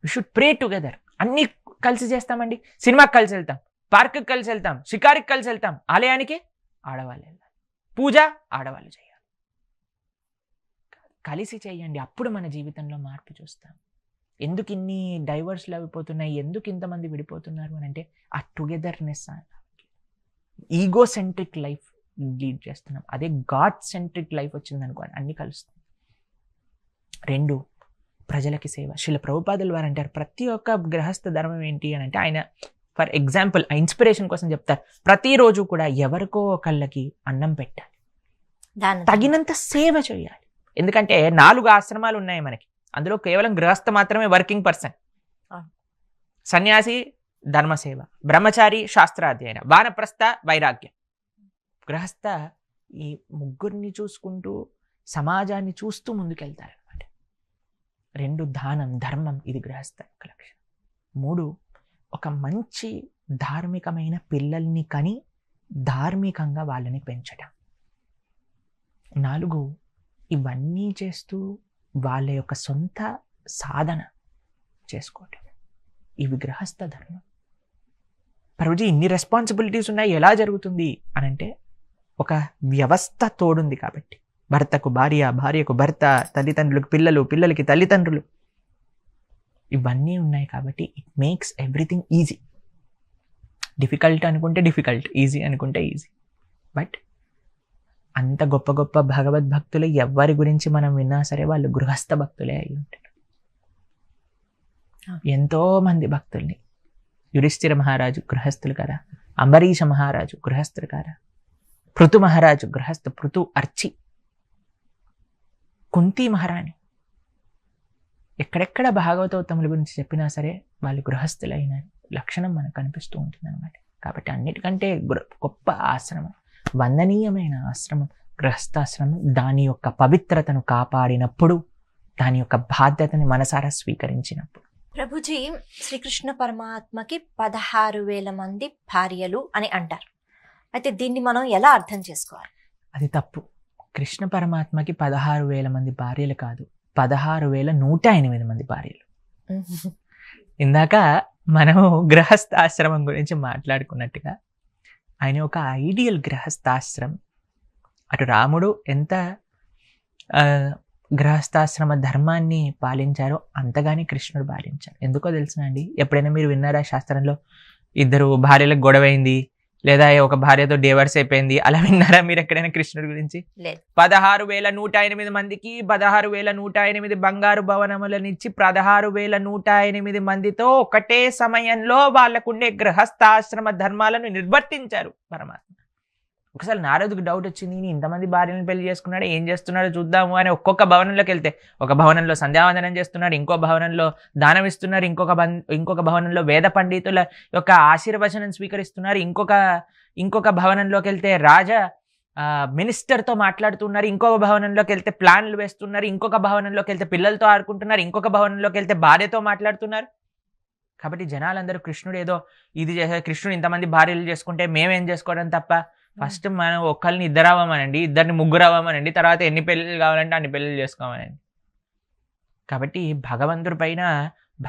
We should pray together. అన్నీ కలిసి చేస్తామండి. సినిమాకి కలిసి వెళ్తాం, పార్క్కి కలిసి వెళ్తాం, షికారికి కలిసి వెళ్తాం, ఆలయానికి ఆడవాళ్ళు వెళ్ళాలి, పూజ ఆడవాళ్ళు చేయాలి. కలిసి చేయండి, అప్పుడు మన జీవితంలో మార్పు చూస్తాం. ఎందుకు ఇన్ని డైవర్స్లు అయిపోతున్నాయి, ఎందుకు ఇంతమంది విడిపోతున్నారు అని అంటే ఆ togetherness. Ego centric life lead చేస్తున్నాం. అదే గాడ్ సెంట్రిక్ లైఫ్ వచ్చింది అనుకోండి, అన్ని కలుస్తుంది. 2, ప్రజలకి సేవ. శ్రీల ప్రభుపాదుల వారు అంటారు, ప్రతి ఒక్క గృహస్థ ధర్మం ఏంటి అని అంటే, ఆయన ఫర్ ఎగ్జాంపుల్ ఇన్స్పిరేషన్ కోసం చెప్తారు, ప్రతిరోజు కూడా ఎవరికో ఒకళ్ళకి అన్నం పెట్టాలి, తగినంత సేవ చేయాలి. ఎందుకంటే 4 ఆశ్రమాలు ఉన్నాయి మనకి, అందులో కేవలం గృహస్థ మాత్రమే వర్కింగ్ పర్సన్. సన్యాసి ధర్మసేవ, బ్రహ్మచారి శాస్త్రాధ్యయన, వానప్రస్థ వైరాగ్యం. గృహస్థ ఈ ముగ్గురిని చూసుకుంటూ సమాజాన్ని చూస్తూ ముందుకెళ్తారనమాట. 2 దానం, ధర్మం, ఇది గృహస్థ యొక్క లక్షణం. 3 ఒక మంచి ధార్మికమైన పిల్లల్ని కని ధార్మికంగా వాళ్ళని పెంచడం. 4 ఇవన్నీ చేస్తూ వాళ్ళ యొక్క సొంత సాధన చేసుకోవటం. ఇవి గృహస్థ ధర్మం. ప్రభుజీ ఇన్ని రెస్పాన్సిబిలిటీస్ ఉన్నాయి, ఎలా జరుగుతుంది అని అంటే ఒక వ్యవస్థ తోడుంది కాబట్టి. భర్తకు భార్య, భార్యకు భర్త, తల్లిదండ్రులకు పిల్లలు, పిల్లలకి తల్లిదండ్రులు, ఇవన్నీ ఉన్నాయి కాబట్టి it makes everything easy. Difficult అనుకుంటే డిఫికల్ట్, ఈజీ అనుకుంటే ఈజీ. బట్ అంత గొప్ప గొప్ప భగవద్భక్తులు ఎవరి గురించి మనం విన్నా సరే వాళ్ళు గృహస్థ భక్తులే అయి ఉంటారు. ఎంతో మంది భక్తుల్ని, యుధిష్ఠిర మహారాజు గృహస్థులు కదా, అంబరీష మహారాజు గృహస్థులు కదా, పృథు మహారాజు గృహస్థ, పృథు అర్చి, కుంతి మహారాణి, ఎక్కడెక్కడ భాగవతోత్తముల గురించి చెప్పినా సరే వాళ్ళు గృహస్థులైన లక్షణం మనకు కనిపిస్తూ ఉంటుంది అనమాట. కాబట్టి అన్నిటికంటే గొప్ప ఆశ్రమం, వందనీయమైన ఆశ్రమం గృహస్థాశ్రమం. దాని యొక్క పవిత్రతను కాపాడినప్పుడు, దాని యొక్క బాధ్యతని మనసారా స్వీకరించినప్పుడు. ప్రభుజీ, శ్రీకృష్ణ పరమాత్మకి 16,000 మంది భార్యలు అని అంటారు. అయితే దీన్ని మనం ఎలా అర్థం చేసుకోవాలి? అది తప్పు. కృష్ణ పరమాత్మకి 16,000 మంది భార్యలు కాదు, 16,108 మంది భార్యలు. ఇందాక మనము గృహస్థాశ్రమం గురించి మాట్లాడుకున్నట్టుగా ఆయన ఒక ఐడియల్ గృహస్థాశ్రమం. అటు రాముడు ఎంత గృహస్థాశ్రమ ధర్మాన్ని పాలించారో అంతగానే కృష్ణుడు పాలించారు. ఎందుకో తెలుసునండి, ఎప్పుడైనా మీరు విన్నారా శాస్త్రంలో 2 భార్యలకు గొడవైంది, లేదా ఒక భార్యతో డైవర్స్ అయిపోయింది, అలా విన్నారా మీరు ఎక్కడైనా కృష్ణుడి గురించి? లేదు. 16,108 మందికి 16,108 బంగారు భవనములనిచ్చి 16,108 మందితో ఒకటే సమయంలో వాళ్ళకుండే గృహస్థాశ్రమ ధర్మాలను నిర్వర్తించారు పరమాత్మ. ఒకసారి నారదుకు డౌట్ వచ్చింది, నేను ఇంతమంది భార్యలను పెళ్లి చేసుకున్నాడు, ఏం చేస్తున్నాడో చూద్దాము అని ఒక్కొక్క భవనంలోకి వెళ్తే, ఒక భవనంలో సంధ్యావందనం చేస్తున్నాడు, ఇంకో భవనంలో దానం ఇస్తున్నారు, ఇంకొక భవనంలో వేద పండితుల యొక్క ఆశీర్వచనం స్వీకరిస్తున్నారు, ఇంకొక భవనంలోకి వెళ్తే మినిస్టర్తో మాట్లాడుతున్నారు, ఇంకొక భవనంలోకి వెళ్తే ప్లాన్లు వేస్తున్నారు, ఇంకొక భవనంలోకి వెళ్తే పిల్లలతో ఆడుకుంటున్నారు, ఇంకొక భవనంలోకి వెళ్తే భార్యతో మాట్లాడుతున్నారు. కాబట్టి జనాలందరూ కృష్ణుడు ఏదో ఇది కృష్ణుడు ఇంతమంది భార్యలు చేసుకుంటే మేమేం చేసుకోవడం తప్ప, ఫస్ట్ మనం ఒక్కరిని ఇద్దరు అవ్వమనండి, ఇద్దరిని ముగ్గురు అవ్వమనండి, తర్వాత ఎన్ని పెళ్ళిళ్ళు కావాలంటే అన్ని పెళ్ళిళ్ళు చేసుకోమనండి. కాబట్టి భగవంతుడి పైన,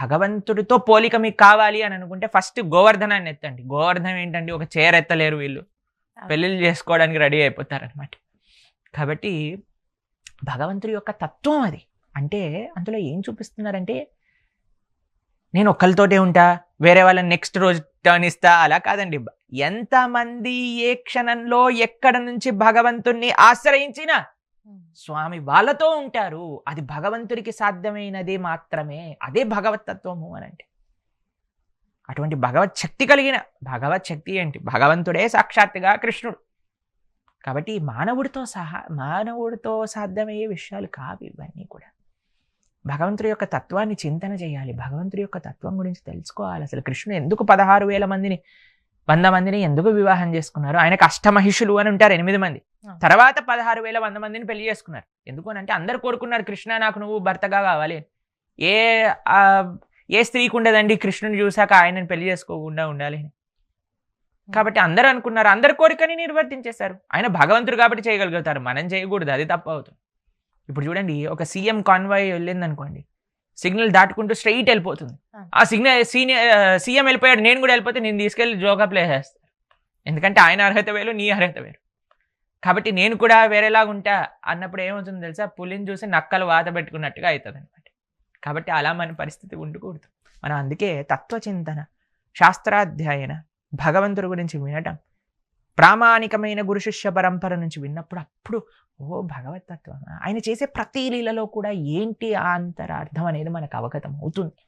భగవంతుడితో పోలిక మీకు కావాలి అని అనుకుంటే ఫస్ట్ గోవర్ధనాన్ని ఎత్తండి. గోవర్ధనం ఏంటండి, ఒక చైర్ ఎత్తలేరు వీళ్ళు, పెళ్ళిళ్ళు చేసుకోవడానికి రెడీ అయిపోతారనమాట. కాబట్టి భగవంతుడి యొక్క తత్వం అది. అంటే అందులో ఏం చూపిస్తున్నారంటే, నేను ఒక్కరితోటే ఉంటా, వేరే వాళ్ళని నెక్స్ట్ రోజు టర్న్ ఇస్తా, అలా కాదండి. ఎంతమంది ఏ క్షణంలో ఎక్కడ నుంచి భగవంతుణ్ణి ఆశ్రయించినా స్వామి వాళ్ళతో ఉంటారు. అది భగవంతుడికి సాధ్యమైనది మాత్రమే. అదే భగవతత్వము అని అంటే. అటువంటి భగవత్ శక్తి కలిగిన, భగవత్ శక్తి ఏంటి, భగవంతుడే సాక్షాత్తుగా కృష్ణుడు. కాబట్టి మానవుడితో సాధ్యమయ్యే విషయాలు కావు ఇవన్నీ కూడా. భగవంతుడి యొక్క తత్వాన్ని చింతన చేయాలి, భగవంతుడి యొక్క తత్వం గురించి తెలుసుకోవాలి. అసలు కృష్ణుడు ఎందుకు 16,000 మందిని 100 మందిని ఎందుకు వివాహం చేసుకున్నారు? ఆయనకు అష్టమహిషులు అని ఉంటారు 8 మంది, తర్వాత 16,100 మందిని పెళ్లి చేసుకున్నారు. ఎందుకు అని అంటే అందరు కోరుకున్నారు, కృష్ణ నాకు నువ్వు భర్తగా కావాలి. ఏ స్త్రీకి ఉండదండి కృష్ణుని చూశాక ఆయనని పెళ్లి చేసుకోకుండా ఉండాలి. కాబట్టి అందరూ అనుకున్నారు, అందరి కోరికని నిర్వర్తించేశారు. ఆయన భగవంతుడు కాబట్టి చేయగలుగుతారు, మనం చేయకూడదు, అది తప్పు అవుతుంది. ఇప్పుడు చూడండి, ఒక సీఎం కాన్వాయ్ వెళ్ళింది అనుకోండి, సిగ్నల్ దాటుకుంటూ స్ట్రైట్ వెళ్ళిపోతుంది. ఆ సీఎం వెళ్ళిపోయాడు, నేను కూడా వెళ్ళిపోతే నేను తీసుకెళ్ళి జోగా ప్లే చేస్తాను. ఎందుకంటే ఆయన అర్హత వేరు, నీ అర్హత వేరు. కాబట్టి నేను కూడా వేరేలాగా ఉంటా అన్నప్పుడు ఏమవుతుంది తెలుసా, పులిని చూసి నక్కలు వాత పెట్టుకున్నట్టుగా అవుతుంది అనమాట. కాబట్టి అలా మన పరిస్థితి ఉండకూడదు. మనం అందుకే తత్వచింతన, శాస్త్రాధ్యయన, భగవంతుడి గురించి వినటం, ప్రామాణికమైన గురు శిష్య పరంపర నుంచి విన్నప్పుడు అప్పుడు భగవతత్వం, ఆయన చేసే ప్రతి లీలలో కూడా ఏంటి ఆ అంతరార్థం అనేది మనకు అవగతం అవుతుంది.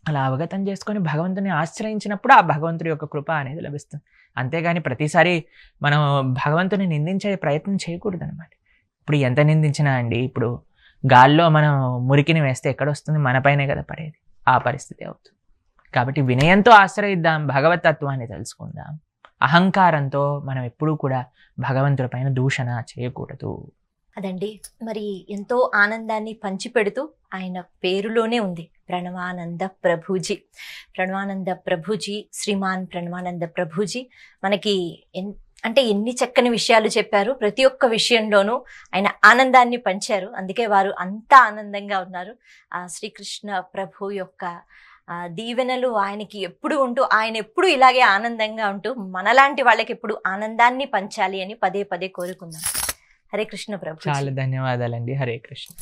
అలా అవగతం చేసుకొని భగవంతుని ఆశ్రయించినప్పుడు ఆ భగవంతుడి యొక్క కృప అనేది లభిస్తుంది. అంతేగాని ప్రతిసారి మనం భగవంతుని నిందించే ప్రయత్నం చేయకూడదు అనమాట. ఇప్పుడు ఎంత నిందించినా అండి, ఇప్పుడు గాల్లో మనం మురికిని వేస్తే ఎక్కడొస్తుంది, మన పైనే కదా పడేది, ఆ పరిస్థితి అవుతుంది. కాబట్టి వినయంతో ఆశ్రయిద్దాం, భగవతత్వాన్ని తెలుసుకుందాం. అహంకారంతో మనం ఎప్పుడూ కూడా భగవంతుడి పైన దూషణ చేయకూడదు. అదండి, మరి ఎంతో ఆనందాన్ని పంచిపెడుతూ ఆయన పేరులోనే ఉంది ప్రణవానంద ప్రభుజీ. ప్రణవానంద ప్రభుజీ, శ్రీమాన్ ప్రణవానంద ప్రభుజీ మనకి అంటే ఎన్ని చక్కని విషయాలు చెప్పారు. ప్రతి ఒక్క విషయంలోనూ ఆయన ఆనందాన్ని పంచారు. అందుకే వారు అంత ఆనందంగా ఉన్నారు. ఆ శ్రీకృష్ణ ప్రభు యొక్క దీవెనలు ఆయనకి ఎప్పుడు ఉంటూ, ఆయన ఎప్పుడు ఇలాగే ఆనందంగా ఉంటూ మనలాంటి వాళ్ళకి ఎప్పుడు ఆనందాన్ని పంచాలి అని పదే పదే కోరుకుందాం. హరే కృష్ణ ప్రభు. చాలా ధన్యవాదాలండి. హరే కృష్ణ.